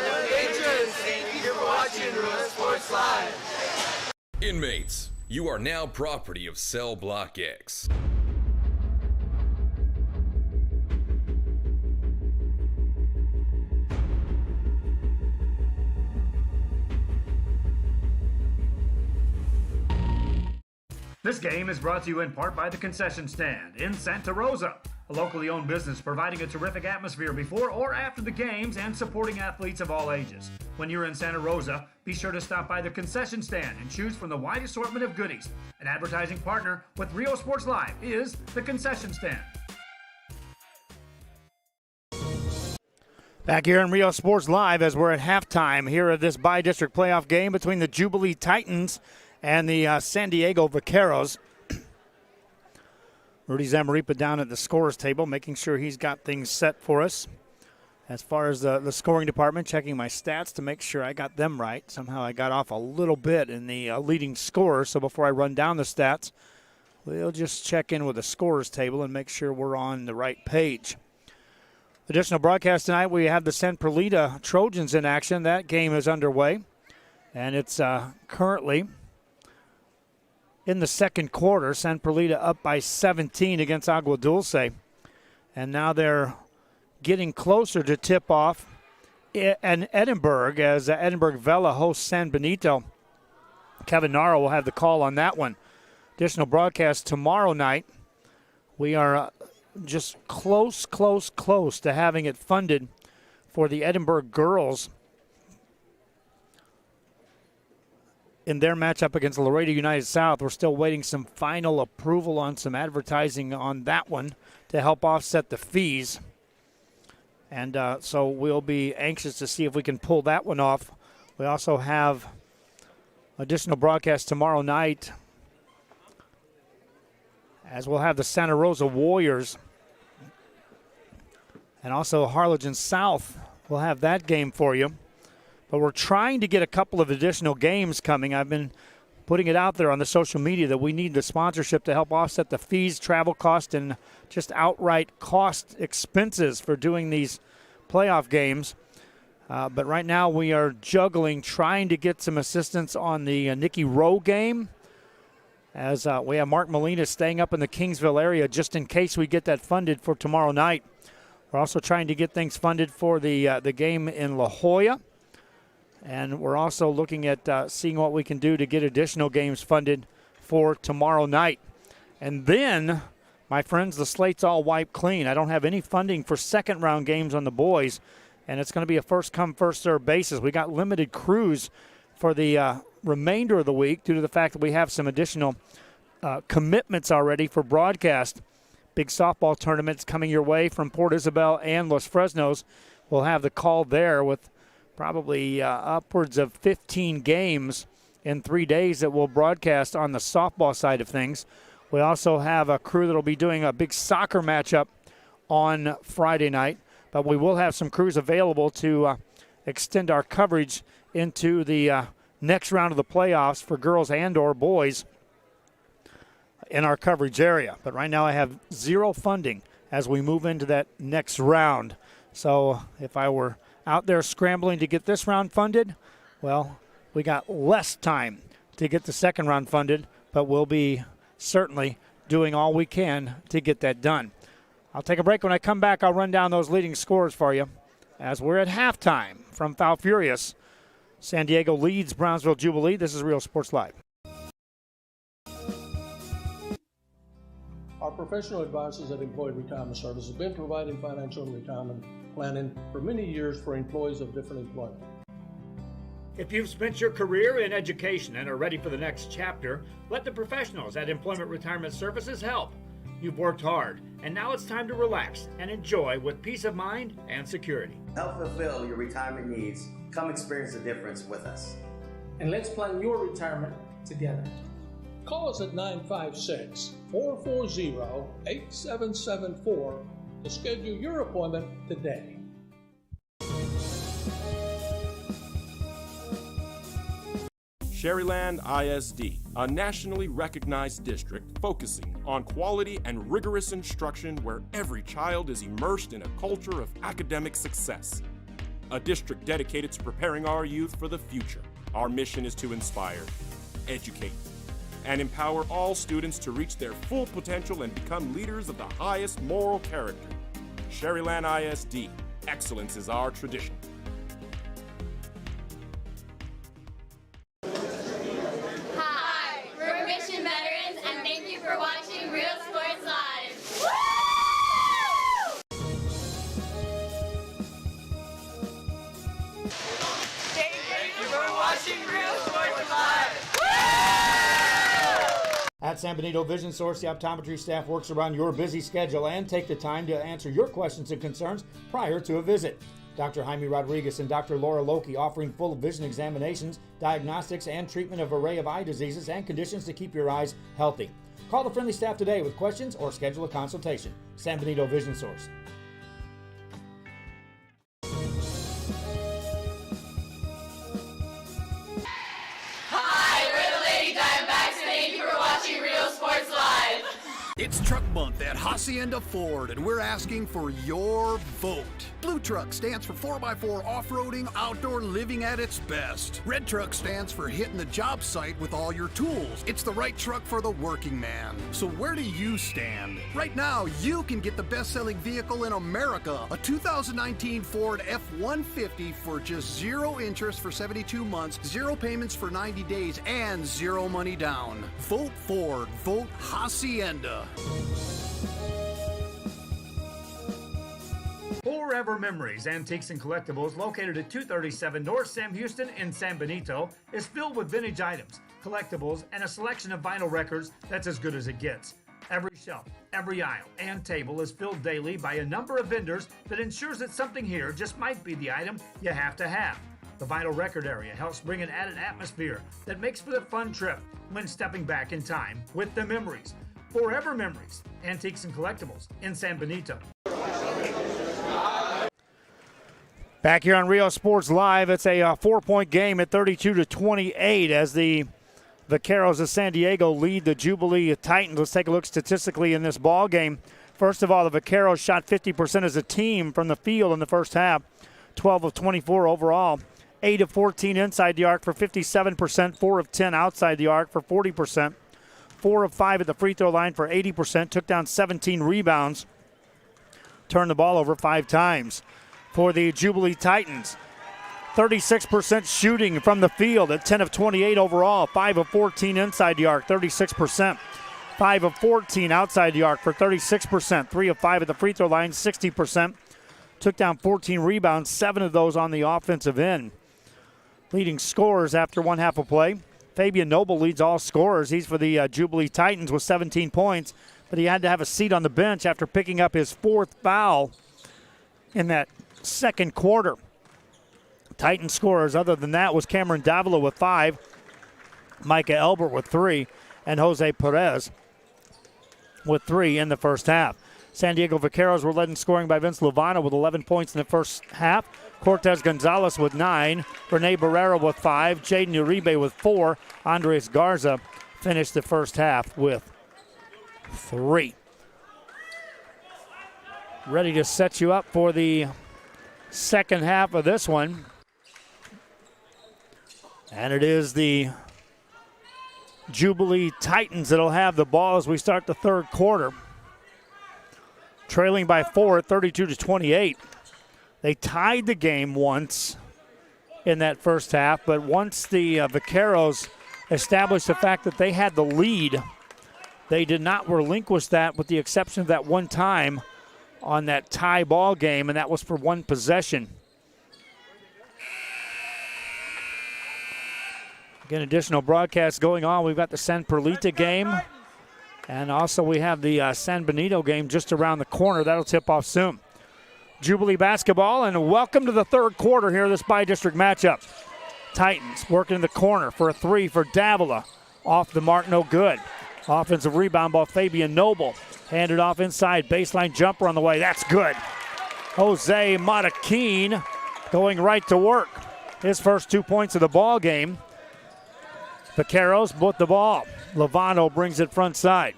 the Patriots. Thank you for watching Rural Sports Live. Inmates, you are now property of Cell Block X. This game is brought to you in part by the Concession Stand in Santa Rosa, a locally owned business providing a terrific atmosphere before or after the games and supporting athletes of all ages. When you're in Santa Rosa, be sure to stop by the Concession Stand and choose from the wide assortment of goodies. An advertising partner with Rio Sports Live is the Concession Stand. Back here in Rio Sports Live as we're at halftime here at this bi-district playoff game between the Jubilee Titans and the San Diego Vaqueros. Rudy Zamaripa down at the scorer's table, making sure he's got things set for us. As far as the scoring department, checking my stats to make sure I got them right. Somehow I got off a little bit in the leading scorer, so before I run down the stats, we'll just check in with the scorers table and make sure we're on the right page. Additional broadcast tonight, we have the Semperlita Trojans in action. That game is underway, and it's currently in the second quarter. Semperlita up by 17 against Agua Dulce, and now they're getting closer to tip off in Edinburgh as Edinburgh Vela hosts San Benito. Kevin Nara will have the call on that one. Additional broadcast tomorrow night. We are just close to having it funded for the Edinburgh girls in their matchup against Laredo United South. We're still waiting some final approval on some advertising on that one to help offset the fees. And so we'll be anxious to see if we can pull that one off. We also have additional broadcast tomorrow night, as we'll have the Santa Rosa Warriors and also Harlingen South. We'll have that game for you. But we're trying to get a couple of additional games coming. I've been putting it out there on the social media that we need the sponsorship to help offset the fees, travel cost, and just outright cost expenses for doing these playoff games. But right now we are juggling, trying to get some assistance on the Nicky Rowe game, as we have Mark Molina staying up in the Kingsville area just in case we get that funded for tomorrow night. We're also trying to get things funded for the game in La Jolla. And we're also looking at seeing what we can do to get additional games funded for tomorrow night. And then, my friends, the slate's all wiped clean. I don't have any funding for second-round games on the boys, and it's going to be a first-come, first-served basis. We got limited crews for the remainder of the week due to the fact that we have some additional commitments already for broadcast. Big softball tournaments coming your way from Port Isabel and Los Fresnos. We'll have the call there with probably upwards of 15 games in 3 days that we'll broadcast on the softball side of things. We also have a crew that will be doing a big soccer matchup on Friday night, but we will have some crews available to extend our coverage into the next round of the playoffs for girls and or boys in our coverage area. But right now I have zero funding as we move into that next round. So if I were out there scrambling to get this round funded, well, we got less time to get the second round funded, but we'll be certainly doing all we can to get that done. I'll take a break. When I come back, I'll run down those leading scores for you as we're at halftime from Foul Furious. San Diego leads Brownsville Jubilee. This is Real Sports Live. Our professional advisors at Employee Retirement Service have been providing financial and retirement planning for many years for employees of different employment. If you've spent your career in education and are ready for the next chapter, let the professionals at Employment Retirement Services help. You've worked hard, and now it's time to relax and enjoy with peace of mind and security. Help fulfill your retirement needs. Come experience the difference with us. And let's plan your retirement together. Call us at 956-440-8774 to schedule your appointment today. Sherryland ISD, a nationally recognized district focusing on quality and rigorous instruction where every child is immersed in a culture of academic success. A district dedicated to preparing our youth for the future. Our mission is to inspire, educate, and empower all students to reach their full potential and become leaders of the highest moral character. Sherryland ISD, excellence is our tradition. Hi, we're Mission Veterans, and thank you for watching Real Sports Live. Thank you for watching Real Sports Live. At San Benito Vision Source, the optometry staff works around your busy schedule and take the time to answer your questions and concerns prior to a visit. Dr. Jaime Rodriguez and Dr. Laura Loki offering full vision examinations, diagnostics, and treatment of an array of eye diseases and conditions to keep your eyes healthy. Call the friendly staff today with questions or schedule a consultation. San Benito Vision Source. Hacienda Ford, and we're asking for your vote. Blue Truck stands for 4x4 off-roading, outdoor living at its best. Red Truck stands for hitting the job site with all your tools. It's the right truck for the working man. So where do you stand? Right now, you can get the best-selling vehicle in America, a 2019 Ford F-150 for just 0 interest for 72 months, 0 payments for 90 days, and 0 money down. Vote Ford. Vote Hacienda. Forever Memories, Antiques and Collectibles, located at 237 North Sam Houston in San Benito, is filled with vintage items, collectibles, and a selection of vinyl records that's as good as it gets. Every shelf, every aisle, and table is filled daily by a number of vendors that ensures that something here just might be the item you have to have. The vinyl record area helps bring an added atmosphere that makes for the fun trip when stepping back in time with the memories. Forever Memories, Antiques and Collectibles in San Benito. Back here on Rio Sports Live, it's a 4-point game at 32-28 as the Vaqueros of San Diego lead the Jubilee Titans. Let's take a look statistically in this ball game. First of all, the Vaqueros shot 50% as a team from the field in the first half, 12 of 24 overall, 8 of 14 inside the arc for 57%, 4 of 10 outside the arc for 40%, 4 of 5 at the free throw line for 80%, took down 17 rebounds, turned the ball over 5 times. For the Jubilee Titans, 36% shooting from the field at 10 of 28 overall, 5 of 14 inside the arc, 36%. 5 of 14 outside the arc for 36%. 3 of 5 at the free throw line, 60%. Took down 14 rebounds, 7 of those on the offensive end. Leading scorers after one half of play, Fabian Noble leads all scorers. He's for the Jubilee Titans with 17 points, but he had to have a seat on the bench after picking up his 4th foul in that second quarter. Titan scorers other than that was Cameron Davila with 5, Micah Elbert with 3, and Jose Perez with 3 in the first half. San Diego Vaqueros were led in scoring by Vince Lovano with 11 points in the first half. Cortez Gonzalez with 9, Rene Barrera with 5, Jaden Uribe with 4, Andres Garza finished the first half with 3. Ready to set you up for the second half of this one. And it is the Jubilee Titans that'll have the ball as we start the third quarter. Trailing by 4 at 32-28. They tied the game once in that first half, but once the Vaqueros established the fact that they had the lead, they did not relinquish that with the exception of that one time on that tie ball game, and that was for one possession. Again, additional broadcasts going on. We've got the San Perlita game, and also we have the San Benito game just around the corner. That'll tip off soon. Jubilee basketball, and welcome to the third quarter here of this bi-district matchup. Titans working in the corner for a 3 for Davila. Off the mark, no good. Offensive rebound by Fabian Noble. Handed off inside, baseline jumper on the way. That's good. Jose Mataquin going right to work. His first 2 points of the ball game. Vaqueros put the ball. Lovano brings it front side.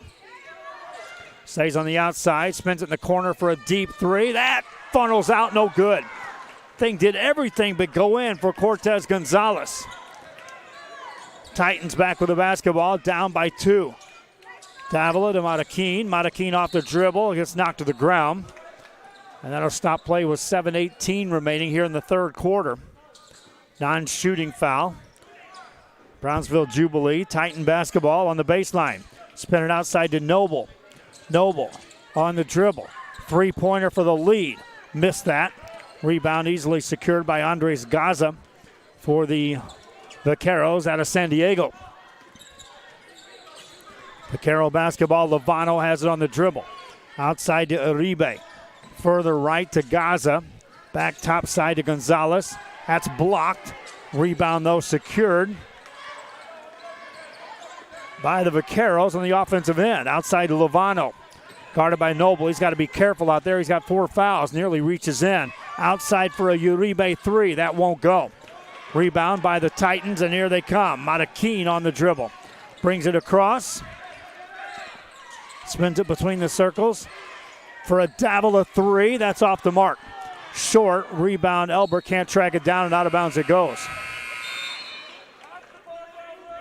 Stays on the outside, spins it in the corner for a deep 3. That funnels out, no good. Thing did everything but go in for Cortez Gonzalez. Titans back with the basketball, down by 2. Davila to Mataquin. Mataquin off the dribble, gets knocked to the ground. And that'll stop play with 7:18 remaining here in the third quarter. Non-shooting foul. Brownsville Jubilee, Titan basketball on the baseline. Spin it outside to Noble. Noble on the dribble. 3-pointer for the lead. Missed that. Rebound easily secured by Andres Garza for the Vaqueros out of San Diego. Vaquero basketball, Lovano has it on the dribble. Outside to Uribe. Further right to Gaza. Back top side to Gonzalez. That's blocked. Rebound, though, secured by the Vaqueros on the offensive end. Outside to Lovano. Guarded by Noble. He's got to be careful out there. He's got 4 fouls. Nearly reaches in. Outside for a Uribe 3. That won't go. Rebound by the Titans, and here they come. Mataquin on the dribble. Brings it across. Spins it between the circles for a Davila three. That's off the mark. Short, rebound, Elbert can't track it down, and out of bounds it goes.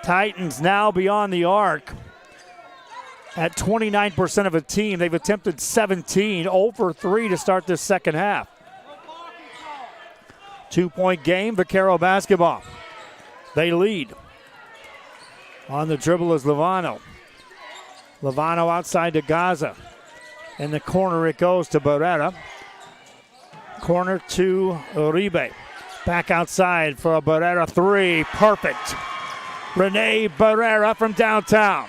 Titans now beyond the arc at 29% of a team. They've attempted 17, 0 for 3 to start this second half. 2-point game, Vaquero basketball. They lead. On the dribble is Lovano. Lovano outside to Gaza. In the corner it goes to Barrera. Corner to Uribe. Back outside for a Barrera three. Perfect. Rene Barrera from downtown.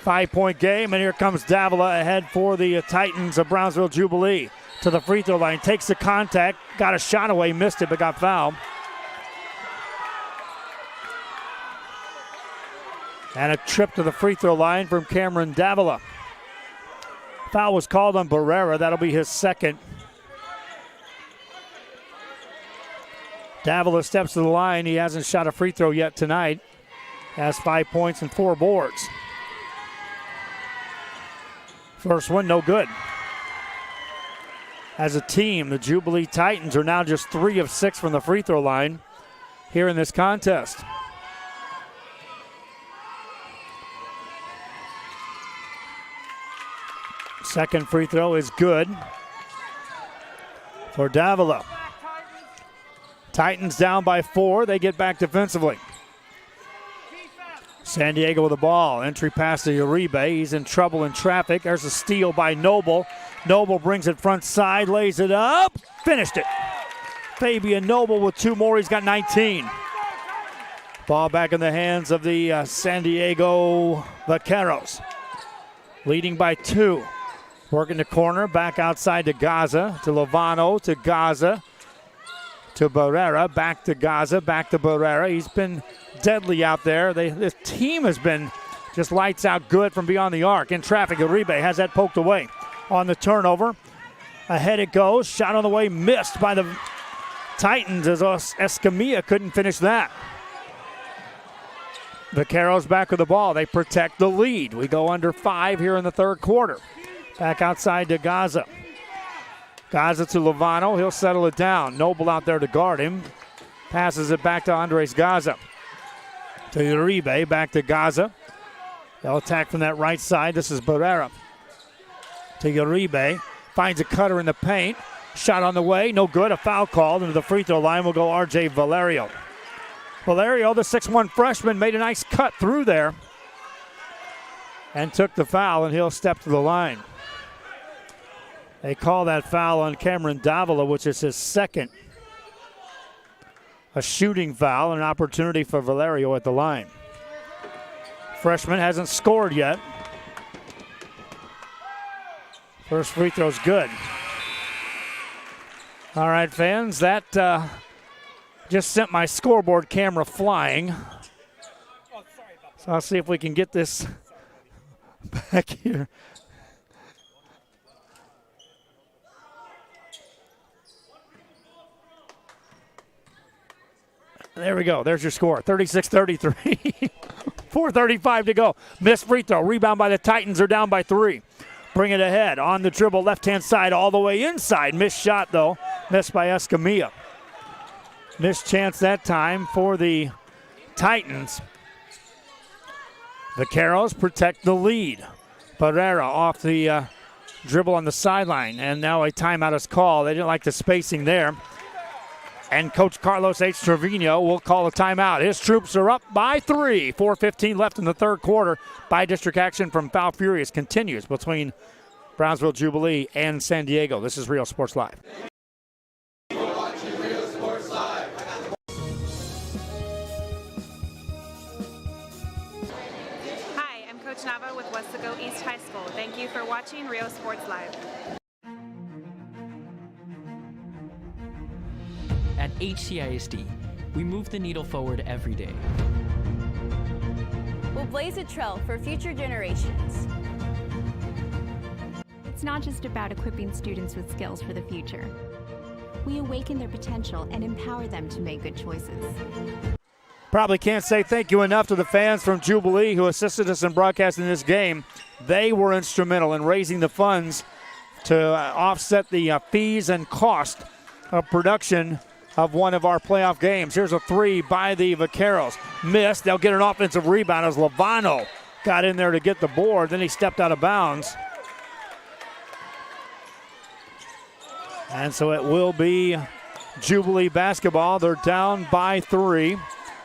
5-point game, and here comes Davila ahead for the Titans of Brownsville Jubilee. To the free throw line, takes the contact, got a shot away, missed it, but got fouled. And a trip to the free throw line from Cameron Davila. Foul was called on Barrera. That'll be his second. Davila steps to the line. He hasn't shot a free throw yet tonight. Has 5 points and 4 boards. First one, no good. As a team, the Jubilee Titans are now just 3 of 6 from the free throw line here in this contest. Second free throw is good for Davila. Titans down by 4. They get back defensively. San Diego with the ball. Entry pass to Uribe. He's in trouble in traffic. There's a steal by Noble. Noble brings it front side, lays it up, finished it. Fabian Noble with 2 more. He's got 19. Ball back in the hands of the San Diego Vaqueros. Leading by 2. Working the corner, back outside to Gaza, to Lovano, to Gaza, to Barrera, back to Gaza, back to Barrera. He's been deadly out there. This team has been just lights out good from beyond the arc. In traffic, Uribe has that poked away. On the turnover, ahead it goes. Shot on the way, missed by the Titans as Escamilla couldn't finish that. Vaqueros back with the ball. They protect the lead. We go under 5 here in the third quarter. Back outside to Gaza. Gaza to Lovano. He'll settle it down. Noble out there to guard him. Passes it back to Andres Gaza. To Uribe. Back to Gaza. They'll attack from that right side. This is Barrera. To Uribe. Finds a cutter in the paint. Shot on the way. No good. A foul called. Into the free throw line will go R.J. Valerio. Valerio, the 6'1 freshman, made a nice cut through there. And took the foul, and he'll step to the line. They call that foul on Cameron Davila, which is his second. A shooting foul, and an opportunity for Valerio at the line. Freshman hasn't scored yet. First free throw's good. All right, fans, that just sent my scoreboard camera flying. So I'll see if we can get this back here. There we go. There's your score. 36-33. 4:35 to go. Missed free throw. Rebound by the Titans. Are down by 3. Bring it ahead. On the dribble, left-hand side, all the way inside. Missed shot, though. Missed by Escamilla. Missed chance that time for the Titans. Vaqueros protect the lead. Barrera off the dribble on the sideline. And now a timeout is called. They didn't like the spacing there. And Coach Carlos H. Trevino will call a timeout. His troops are up by 3. 4:15 left in the third quarter. By-district action from Foul Furious continues between Brownsville Jubilee and San Diego. This is Real Sports Live. Hi, I'm Coach Nava with Westaco East High School. Thank you for watching Real Sports Live. At HCISD, we move the needle forward every day. We'll blaze a trail for future generations. It's not just about equipping students with skills for the future. We awaken their potential and empower them to make good choices. Probably can't say thank you enough to the fans from Jubilee who assisted us in broadcasting this game. They were instrumental in raising the funds to offset the fees and cost of production of one of our playoff games. Here's a three by the Vaqueros. Missed. They'll get an offensive rebound as Lovano got in there to get the board. Then he stepped out of bounds. And so it will be Jubilee basketball. They're down by 3.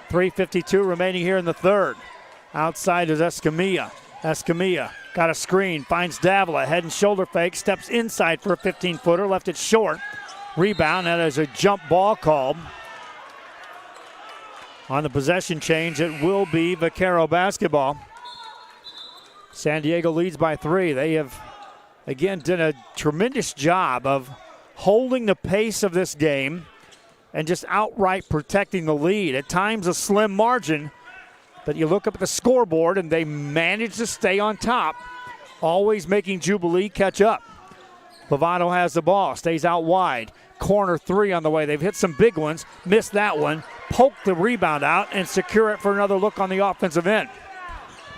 3:52 remaining here in the third. Outside is Escamilla. Escamilla got a screen, finds Davila, head and shoulder fake, steps inside for a 15-footer, left it short. Rebound, that is a jump ball called. On the possession change, it will be Vaquero basketball. San Diego leads by 3. They have, again, done a tremendous job of holding the pace of this game and just outright protecting the lead. At times a slim margin, but you look up at the scoreboard and they manage to stay on top, always making Jubilee catch up. Lovano has the ball, stays out wide. Corner 3 on the way. They've hit some big ones, missed that one, poke the rebound out, and secure it for another look on the offensive end.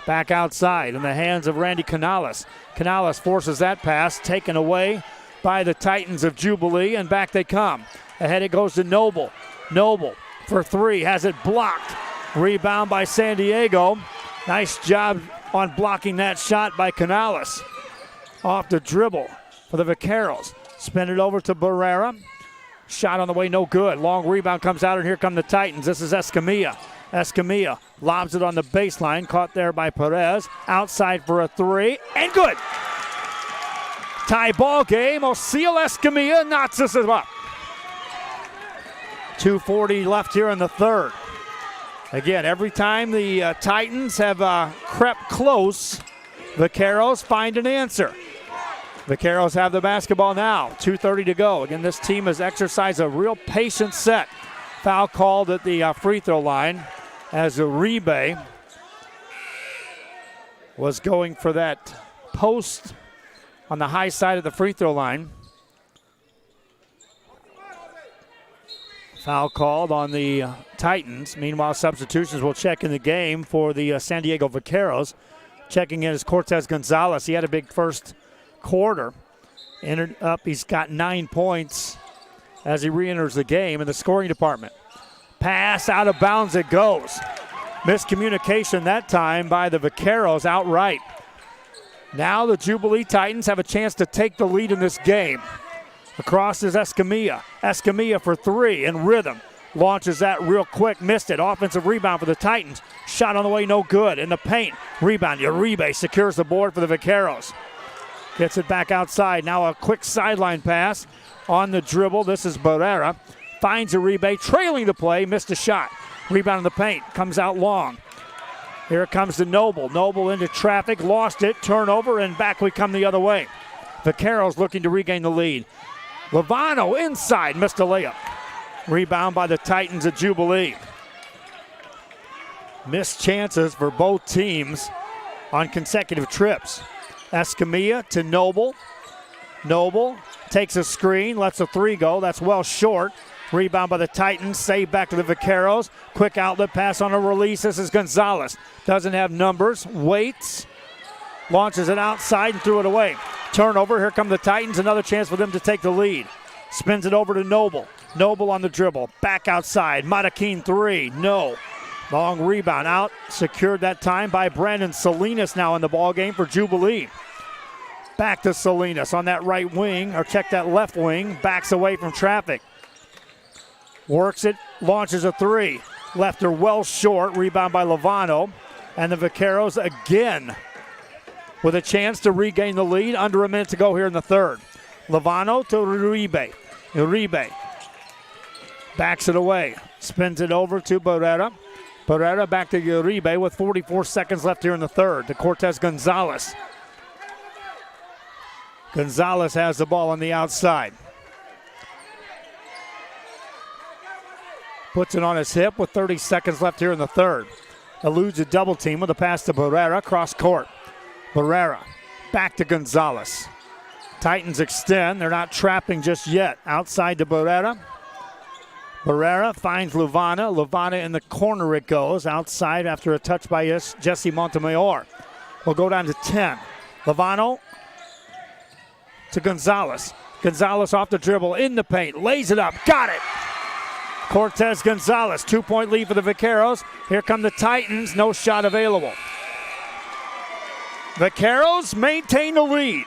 Back outside in the hands of Randy Canales. Canales forces that pass, taken away by the Titans of Jubilee, and back they come. Ahead it goes to Noble. Noble for 3, has it blocked. Rebound by San Diego. Nice job on blocking that shot by Canales. Off the dribble for the Vaqueros. Spin it over to Barrera. Shot on the way, no good. Long rebound comes out, and here come the Titans. This is Escamilla. Escamilla lobs it on the baseline. Caught there by Perez. Outside for a 3, and good. Tie ball game. Osil Escamilla knocks us up. 2:40 left here in the third. Again, every time the Titans have crept close, Vaqueros find an answer. Vaqueros have the basketball now. 2:30 to go. Again, this team has exercised a real patient set. Foul called at the free throw line as Uribe was going for that post on the high side of the free throw line. Foul called on the Titans. Meanwhile, substitutions will check in the game for the San Diego Vaqueros. Checking in is Cortez Gonzalez. He had a big first quarter. Entered up, he's got 9 points as he re-enters the game in the scoring department. Pass out of bounds it goes. Miscommunication that time by the Vaqueros outright. Now the Jubilee Titans have a chance to take the lead in this game. Across is Escamilla. Escamilla for 3 in rhythm. Launches that real quick, missed it. Offensive rebound for the Titans. Shot on the way, no good. In the paint, rebound. Uribe secures the board for the Vaqueros. Gets it back outside. Now a quick sideline pass on the dribble. This is Barrera. Finds Uribe, trailing the play, missed a shot. Rebound in the paint, comes out long. Here it comes to Noble. Noble into traffic, lost it, turnover, and back we come the other way. Vaqueros looking to regain the lead. Lovano inside, missed a layup. Rebound by the Titans at Jubilee. Missed chances for both teams on consecutive trips. Escamilla to Noble. Noble takes a screen, lets a 3 go. That's well short. Rebound by the Titans, saved back to the Vaqueros. Quick outlet pass on a release. This is Gonzalez. Doesn't have numbers, waits, launches it outside and threw it away. Turnover, here come the Titans. Another chance for them to take the lead. Spins it over to Noble. Noble on the dribble. Back outside. Matakin 3. No. Long rebound out. Secured that time by Brandon Salinas now in the ballgame for Jubilee. Back to Salinas on that right wing, or check that left wing. Backs away from traffic. Works it. Launches a 3. Left her well short. Rebound by Lovano. And the Vaqueros again with a chance to regain the lead. Under a minute to go here in the third. Lovano to Uribe. Uribe backs it away. Spins it over to Barrera. Barrera back to Uribe with 44 seconds left here in the third. To Cortez Gonzalez. Gonzalez has the ball on the outside. Puts it on his hip with 30 seconds left here in the third. Eludes a double team with a pass to Barrera. Cross court. Barrera back to Gonzalez. Titans extend. They're not trapping just yet. Outside to Barrera. Barrera finds Luvana. Luvana in the corner it goes. Outside after a touch by Jesse Montemayor. We'll go down to 10. Lovano to Gonzalez. Gonzalez off the dribble, in the paint, lays it up, got it. Cortez Gonzalez, 2-point lead for the Vaqueros. Here come the Titans, no shot available. Vaqueros maintain the lead.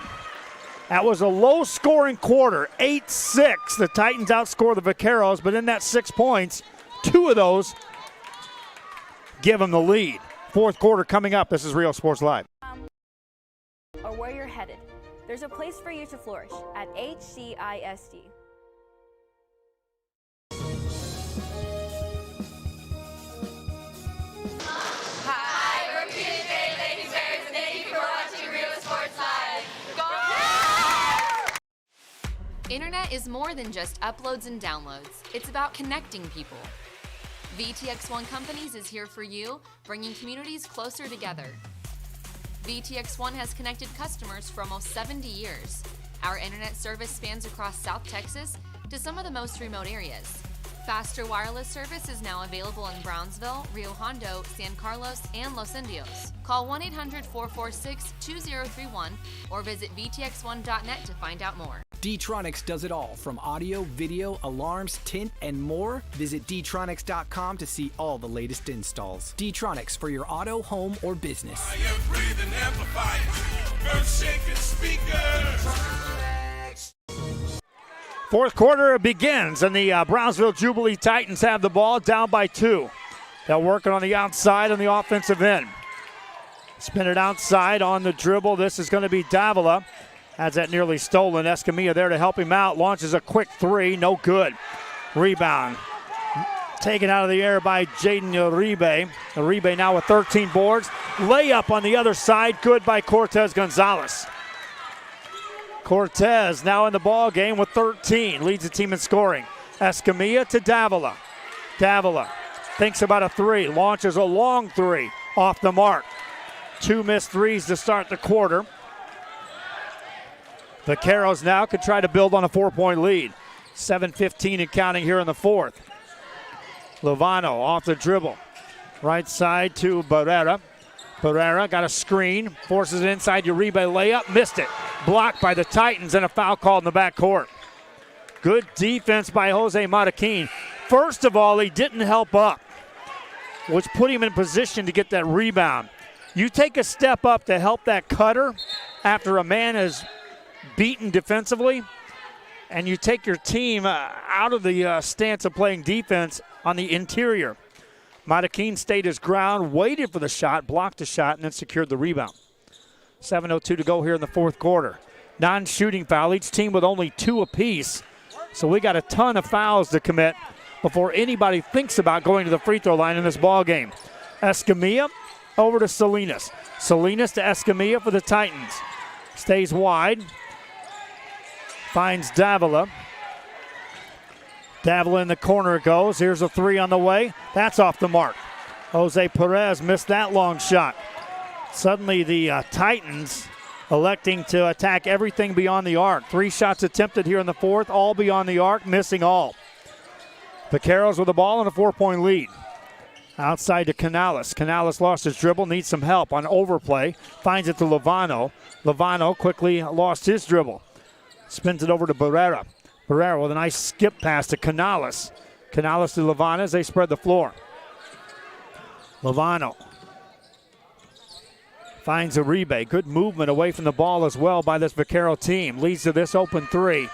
That was a low-scoring quarter, 8-6. The Titans outscore the Vaqueros, but in that 6 points, 2 of those give them the lead. Fourth quarter coming up. This is Real Sports Live. Or where you're headed, there's a place for you to flourish at HCISD. Hi, we're PSA Lady Bears, and thank you for watching Real Sports Live. Go! Internet is more than just uploads and downloads. It's about connecting people. VTX1 Companies is here for you, bringing communities closer together. VTX1 has connected customers for almost 70 years. Our internet service spans across South Texas to some of the most remote areas. Faster wireless service is now available in Brownsville, Rio Hondo, San Carlos, and Los Indios. Call 1-800-446-2031 or visit VTX1.net to find out more. D-Tronics does it all, from audio, video, alarms, tint, and more. Visit dtronics.com to see all the latest installs. D-Tronics for your auto, home, or business. Fourth quarter begins, and the Brownsville Jubilee Titans have the ball, down by 2. They're working on the outside on the offensive end. Spin it outside on the dribble. This is going to be Davila. Has that nearly stolen. Escamilla there to help him out. Launches a quick 3. No good. Rebound. Taken out of the air by Jaden Uribe. Uribe now with 13 boards. Layup on the other side. Good by Cortez Gonzalez. Cortez now in the ball game with 13. Leads the team in scoring. Escamilla to Davila. Davila thinks about a 3. Launches a long 3 off the mark. 2 missed threes to start the quarter. Vaqueros now could try to build on a 4-point lead. 7:15 and counting here in the fourth. Lovano off the dribble. Right side to Barrera. Barrera got a screen, forces it inside. Uribe layup, missed it. Blocked by the Titans and a foul called in the backcourt. Good defense by Jose Mataquin. First of all, he didn't help up, which put him in position to get that rebound. You take a step up to help that cutter after a man is beaten defensively, and you take your team out of the stance of playing defense on the interior. Mataquin stayed his ground, waited for the shot, blocked the shot, and then secured the rebound. 7:02 to go here in the fourth quarter. Non-shooting foul, each team with only 2 apiece. So we got a ton of fouls to commit before anybody thinks about going to the free throw line in this ball game. Escamilla over to Salinas. Salinas to Escamilla for the Titans. Stays wide. Finds Davila. Davila in the corner goes. Here's a 3 on the way. That's off the mark. Jose Perez missed that long shot. Suddenly the Titans electing to attack everything beyond the arc. 3 shots attempted here in the fourth, all beyond the arc, missing all. Vaqueros with the ball and a 4-point lead. Outside to Canales. Canales lost his dribble, needs some help on overplay. Finds it to Lovano. Lovano quickly lost his dribble. Spins it over to Barrera. Barrera with a nice skip pass to Canales. Canales to Lovano as they spread the floor. Lovano finds Uribe. Good movement away from the ball as well by this Vaquero team. Leads to this open 3.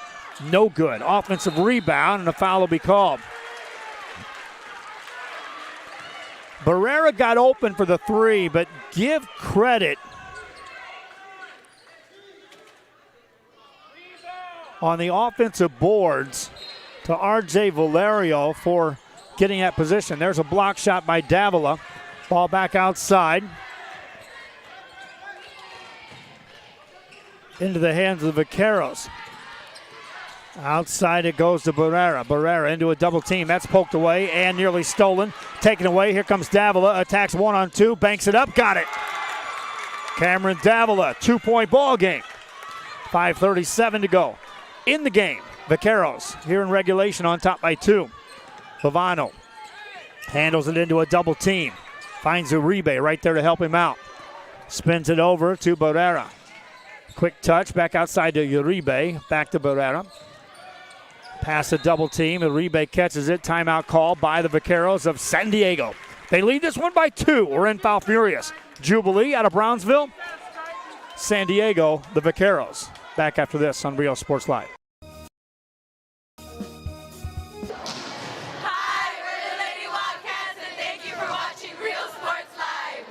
No good. Offensive rebound, and a foul will be called. Barrera got open for the 3, but give credit on the offensive boards to R.J. Valerio for getting that position. There's a block shot by Davila. Ball back outside. Into the hands of the Vaqueros. Outside it goes to Barrera. Barrera into a double team. That's poked away and nearly stolen. Taken away. Here comes Davila. Attacks 1-on-2. Banks it up. Got it. Cameron Davila. 2-point ball game. 5:37 to go. In the game, Vaqueros here in regulation on top by 2. Lovano handles it into a double team. Finds Uribe right there to help him out. Spins it over to Barrera. Quick touch back outside to Uribe. Back to Barrera. Pass a double team. Uribe catches it. Timeout call by the Vaqueros of San Diego. They lead this one by 2. We're in Foul Furious. Jubilee out of Brownsville. San Diego, the Vaqueros. Back after this on Real Sports Live. Hi, we're the Lady Wildcats, and thank you for watching Real Sports Live.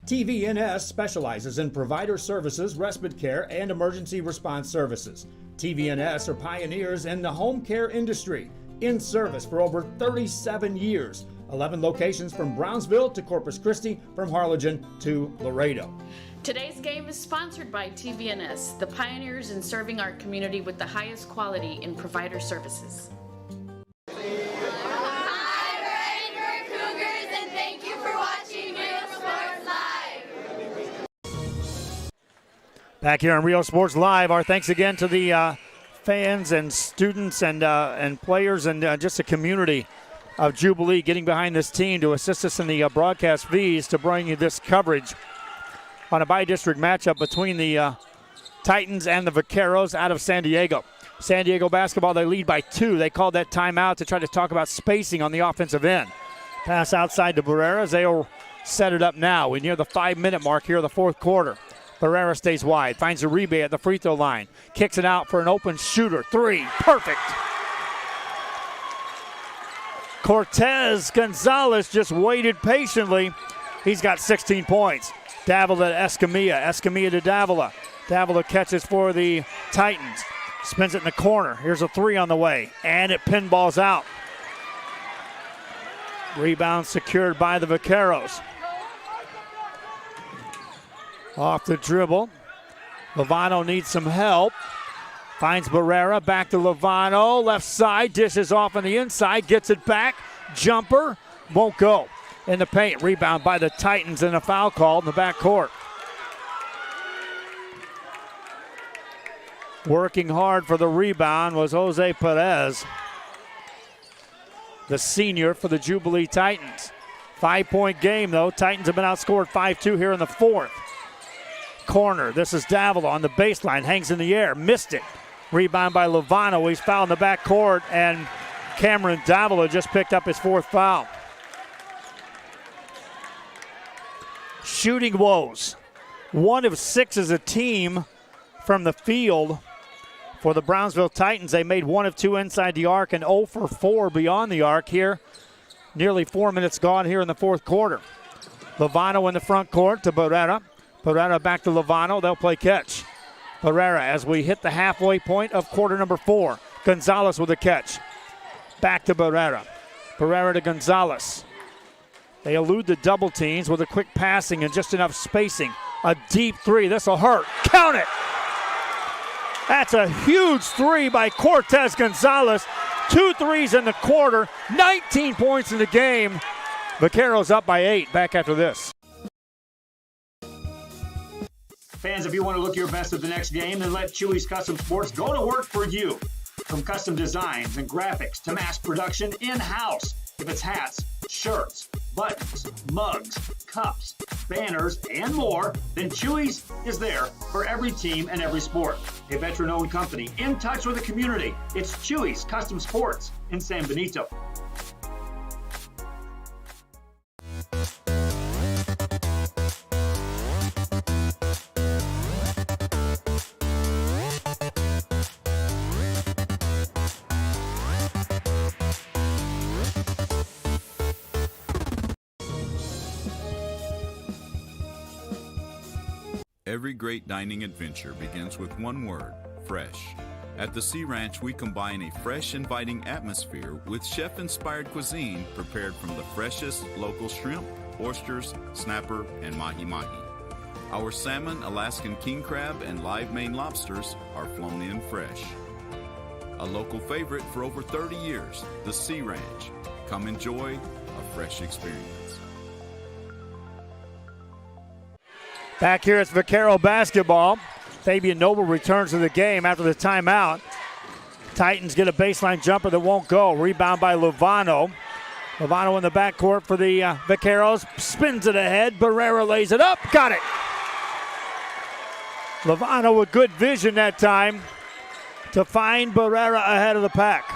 TVNS specializes in provider services, respite care, and emergency response services. TVNS are pioneers in the home care industry, in service for over 37 years. 11 locations from Brownsville to Corpus Christi, from Harlingen to Laredo. Today's game is sponsored by TVNS, the pioneers in serving our community with the highest quality in provider services. Hi, we're Edinburgh Cougars, and thank you for watching Real Sports Live. Back here on Real Sports Live, our thanks again to the fans and students and players and just the community of Jubilee getting behind this team to assist us in the broadcast fees to bring you this coverage on a bi-district matchup between the Titans and the Vaqueros out of San Diego. San Diego basketball, they lead by 2. They called that timeout to try to talk about spacing on the offensive end. Pass outside to Barrera. They'll set it up now. We're near the 5-minute mark here of the fourth quarter. Barrera stays wide, finds Uribe at the free throw line. Kicks it out for an open shooter. 3, perfect. Cortez Gonzalez just waited patiently. He's got 16 points. Davila to Escamilla. Escamilla to Davila. Davila catches for the Titans. Spins it in the corner. Here's a 3 on the way. And it pinballs out. Rebound secured by the Vaqueros. Off the dribble. Lovano needs some help. Finds Barrera, back to Lovano, left side, dishes off on the inside, gets it back, jumper, won't go. In the paint, rebound by the Titans and a foul called in the backcourt. Working hard for the rebound was Jose Perez, the senior for the Jubilee Titans. 5-point game though, Titans have been outscored 5-2 here in the fourth. Corner, this is Davila on the baseline, hangs in the air, missed it. Rebound by Lovano. He's fouled in the backcourt, and Cameron Davila just picked up his 4th foul. Shooting woes. 1 of 6 as a team from the field for the Brownsville Titans. They made 1 of 2 inside the arc and 0 for 4 beyond the arc here. Nearly 4 minutes gone here in the fourth quarter. Lovano in the front court to Barrera. Barrera back to Lovano. They'll play catch. Barrera as we hit the halfway point of quarter number 4. Gonzalez with a catch. Back to Barrera. Barrera to Gonzalez. They elude the double teams with a quick passing and just enough spacing. A deep 3. This will hurt. Count it. That's a huge 3 by Cortez Gonzalez. 2 threes in the quarter. 19 points in the game. Vaqueros up by 8. Back after this. Fans, if you want to look your best at the next game, then let Chewy's Custom Sports go to work for you. From custom designs and graphics to mass production in-house. If it's hats, shirts, buttons, mugs, cups, banners, and more, then Chewy's is there for every team and every sport. A veteran-owned company in touch with the community. It's Chewy's Custom Sports in San Benito. Every great dining adventure begins with one word, fresh. At the Sea Ranch, we combine a fresh, inviting atmosphere with chef-inspired cuisine prepared from the freshest local shrimp, oysters, snapper, and mahi-mahi. Our salmon, Alaskan king crab, and live Maine lobsters are flown in fresh. A local favorite for over 30 years, the Sea Ranch. Come enjoy a fresh experience. Back here it's Vaquero basketball. Fabian Noble returns to the game after the timeout. Titans get a baseline jumper that won't go. Rebound by Lovano. Lovano in the backcourt for the Vaqueros. Spins it ahead. Barrera lays it up. Got it. Lovano with good vision that time to find Barrera ahead of the pack.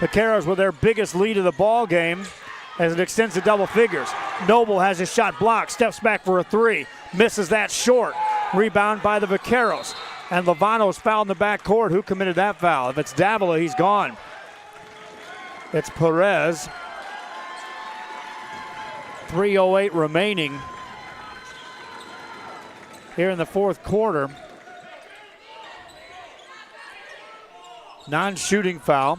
Vaqueros with their biggest lead of the ball game as it extends to double figures. Noble has his shot blocked. Steps back for a three. Misses that short. Rebound by the Vaqueros. And Lovano's fouled in the backcourt. Who committed that foul? If it's Davila, he's gone. It's Perez. 3:08 remaining here in the fourth quarter. Non-shooting foul.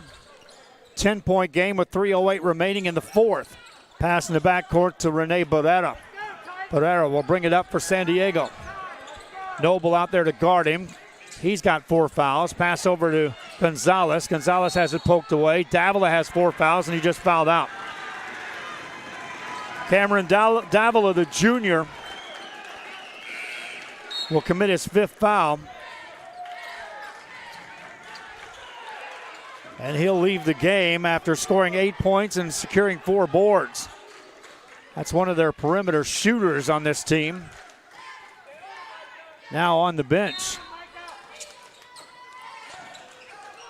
10-point game with 3:08 remaining in the fourth. Pass in the backcourt to Rene Barrera. Barrera will bring it up for San Diego. Noble out there to guard him. He's got 4 fouls. Pass over to Gonzalez. Gonzalez has it poked away. Davila has 4 fouls, and he just fouled out. Cameron Davila, the junior, will commit his 5th foul. And he'll leave the game after scoring 8 points and securing 4 boards. That's one of their perimeter shooters on this team. Now on the bench.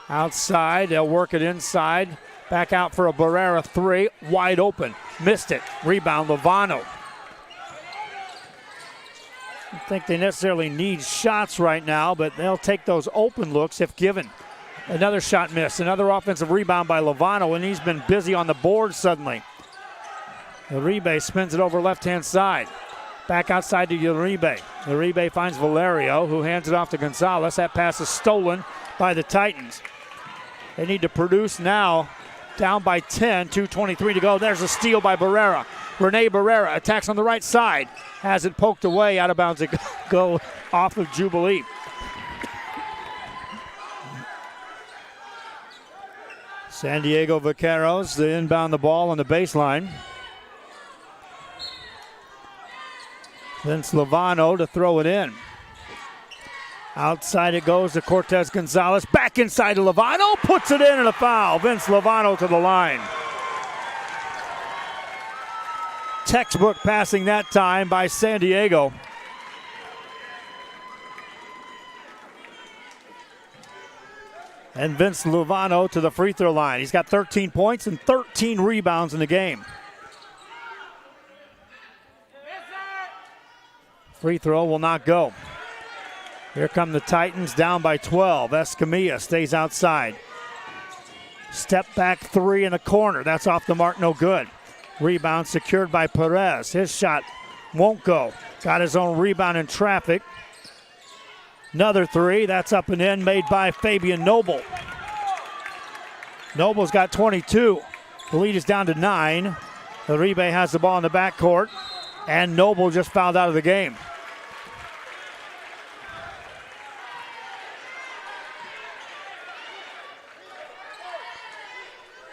Outside, they'll work it inside. Back out for a Barrera 3, wide open. Missed it. Rebound, Lovano. I don't think they necessarily need shots right now, but they'll take those open looks if given. Another shot missed. Another offensive rebound by Lovano, and he's been busy on the board suddenly. Uribe spins it over left-hand side. Back outside to Uribe. Uribe finds Valerio, who hands it off to Gonzalez. That pass is stolen by the Titans. They need to produce now. Down by 10, 2:23 to go. There's a steal by Barrera. Rene Barrera attacks on the right side. Has it poked away, out of bounds. It go off of Jubilee. San Diego Vaqueros, they inbound the ball on the baseline. Vince Lovano to throw it in. Outside it goes to Cortez Gonzalez. Back inside to Lovano. Puts it in and a foul. Vince Lovano to the line. Textbook passing that time by San Diego. And Vince Lovano to the free throw line. He's got 13 points and 13 rebounds in the game. Free throw will not go. Here come the Titans down by 12. Escamilla stays outside. Step back 3 in the corner. That's off the mark, no good. Rebound secured by Perez. His shot won't go. Got his own rebound in traffic. Another 3. That's up and in, made by Fabian Noble. Noble's got 22. The lead is down to 9. Uribe has the ball in the backcourt. And Noble just fouled out of the game.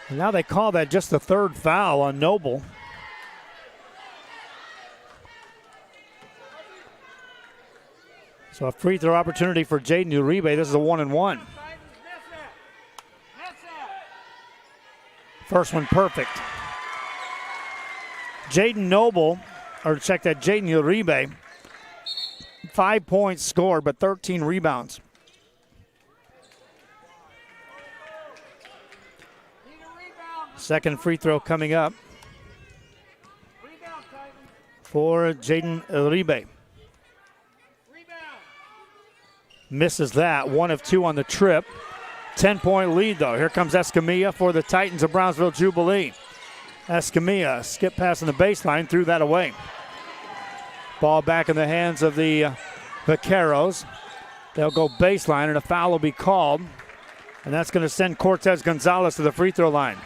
And now they call that just the 3rd foul on Noble. So a free throw opportunity for Jaden Uribe. This is a 1-and-1. First one perfect. Jaden Uribe, 5 points scored, but 13 rebounds. Second free throw coming up for Jaden Uribe. Misses that. 1 of 2 on the trip. 10-point lead, though. Here comes Escamilla for the Titans of Brownsville Jubilee. Escamilla, skip pass on the baseline, threw that away. Ball back in the hands of the Vaqueros. They'll go baseline, and a foul will be called. And that's going to send Cortez Gonzalez to the free throw line.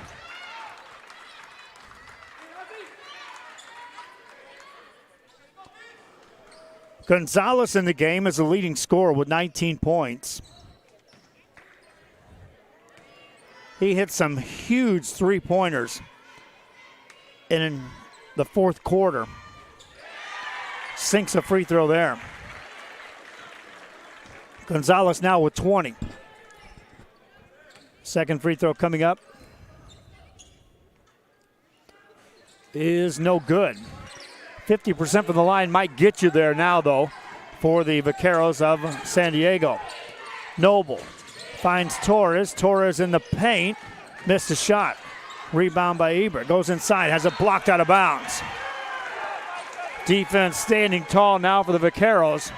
Gonzalez in the game is the leading scorer with 19 points. He hit some huge three-pointers in the fourth quarter. Sinks a free throw there. Gonzalez now with 20. Second free throw coming up is no good. 50% from the line might get you there now, though, for the Vaqueros of San Diego. Noble finds Torres. Torres in the paint. Missed a shot. Rebound by Ebert. Goes inside. Has it blocked out of bounds. Defense standing tall now for the Vaqueros.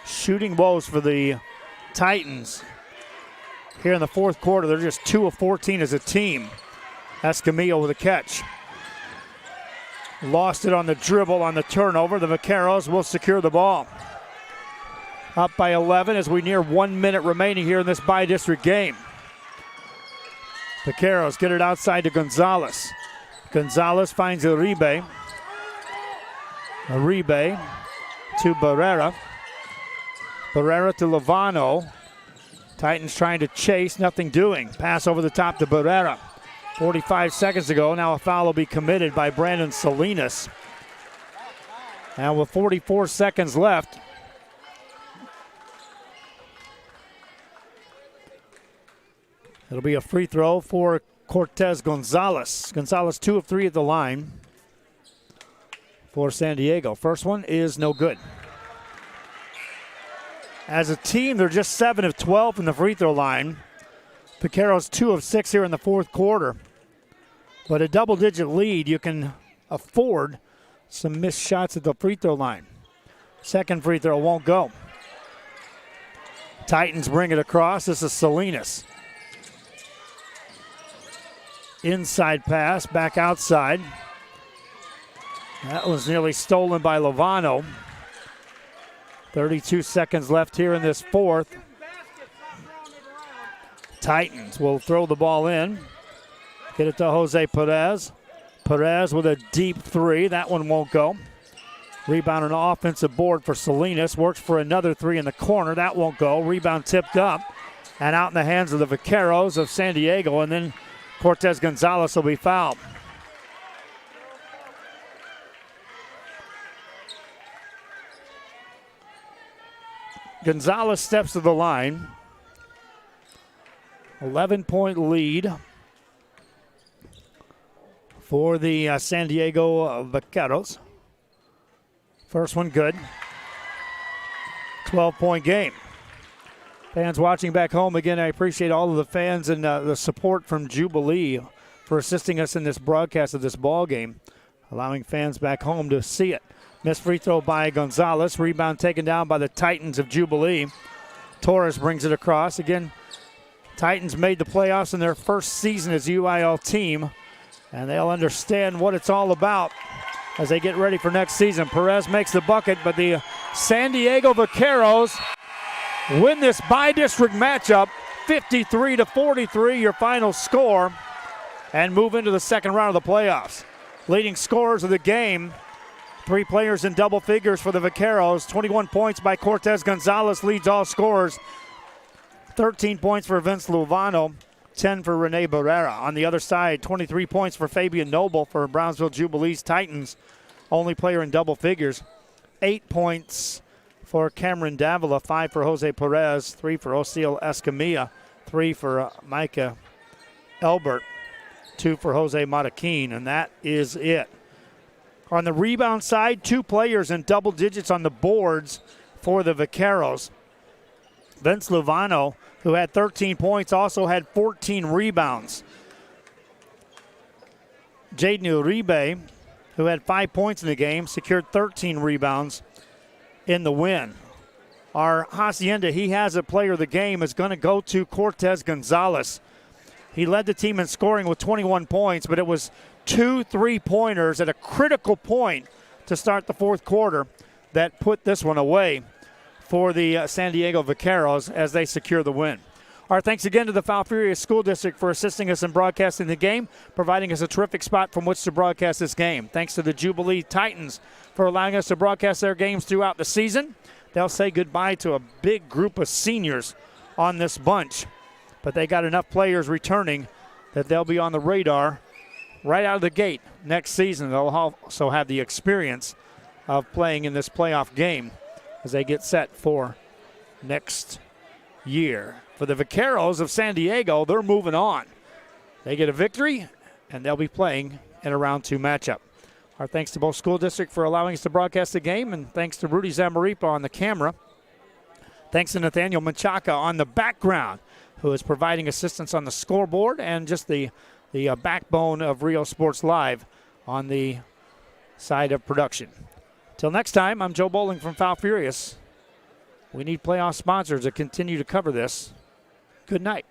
Shooting woes for the Titans. Here in the fourth quarter, they're just 2 of 14 as a team. Escamilla with a catch. Lost it on the dribble on the turnover. The Vaqueros will secure the ball. Up by 11 as we near 1 minute remaining here in this bi-district game. Vaqueros get it outside to Gonzalez. Gonzalez finds Uribe. Uribe to Barrera. Barrera to Lovano. Titans trying to chase, nothing doing. Pass over the top to Barrera. 45 seconds ago, now a foul will be committed by Brandon Salinas. And with 44 seconds left, it'll be a free throw for Cortez Gonzalez. Gonzalez 2 of 3 at the line for San Diego. First one is no good. As a team, they're just 7 of 12 from the free throw line. Vaqueros 2 of 6 here in the fourth quarter. But a double-digit lead, you can afford some missed shots at the free throw line. Second free throw won't go. Titans bring it across. This is Salinas. Inside pass, back outside. That was nearly stolen by Lovano. 32 seconds left here in this fourth. Titans will throw the ball in. Get it to Jose Perez. Perez with a deep three. That one won't go. Rebound and offensive board for Salinas. Works for another three in the corner. That won't go. Rebound tipped up and out in the hands of the Vaqueros of San Diego. And then Cortez Gonzalez will be fouled. Gonzalez steps to the line. 11-point lead for the San Diego Vaqueros. First one good. 12-point game. Fans watching back home, again, I appreciate all of the fans and the support from Jubilee for assisting us in this broadcast of this ball game, allowing fans back home to see it. Missed free throw by Gonzalez. Rebound taken down by the Titans of Jubilee. Torres brings it across. Again, Titans made the playoffs in their first season as UIL team, and they'll understand what it's all about as they get ready for next season. Perez makes the bucket, but the San Diego Vaqueros win this bi-district matchup 53-43, your final score, and move into the second round of the playoffs. Leading scorers of the game, 3 players in double figures for the Vaqueros. 21 points by Cortez Gonzalez leads all scorers. 13 points for Vince Lovano, 10 for Rene Barrera. On the other side, 23 points for Fabian Noble for Brownsville Jubilee's Titans. Only player in double figures. 8 points for Cameron Davila, 5 for Jose Perez, 3 for Osiel Escamilla, 3 for Micah Elbert, 2 for Jose Mataquin, and that is it. On the rebound side, 2 players in double digits on the boards for the Vaqueros. Vince Lovano, who had 13 points, also had 14 rebounds. Jaden Uribe, who had 5 points in the game, secured 13 rebounds in the win. Our Hacienda, he has a player of the game, is going to go to Cortez Gonzalez. He led the team in scoring with 21 points, but it was 2 3-pointers at a critical point to start the fourth quarter that put this one away for the San Diego Vaqueros as they secure the win. Our thanks again to the Falfurrias School District for assisting us in broadcasting the game, providing us a terrific spot from which to broadcast this game. Thanks to the Jubilee Titans for allowing us to broadcast their games throughout the season. They'll say goodbye to a big group of seniors on this bunch, but they got enough players returning that they'll be on the radar right out of the gate next season. They'll also have the experience of playing in this playoff game as they get set for next year. For the Vaqueros of San Diego, they're moving on. They get a victory, and they'll be playing in a round 2 matchup. Our thanks to both school district for allowing us to broadcast the game, and thanks to Rudy Zamaripa on the camera. Thanks to Nathaniel Menchaca on the background, who is providing assistance on the scoreboard and just the backbone of Rio Sports Live on the side of production. Till next time, I'm Joe Bowling from Foul Furious. We need playoff sponsors to continue to cover this. Good night.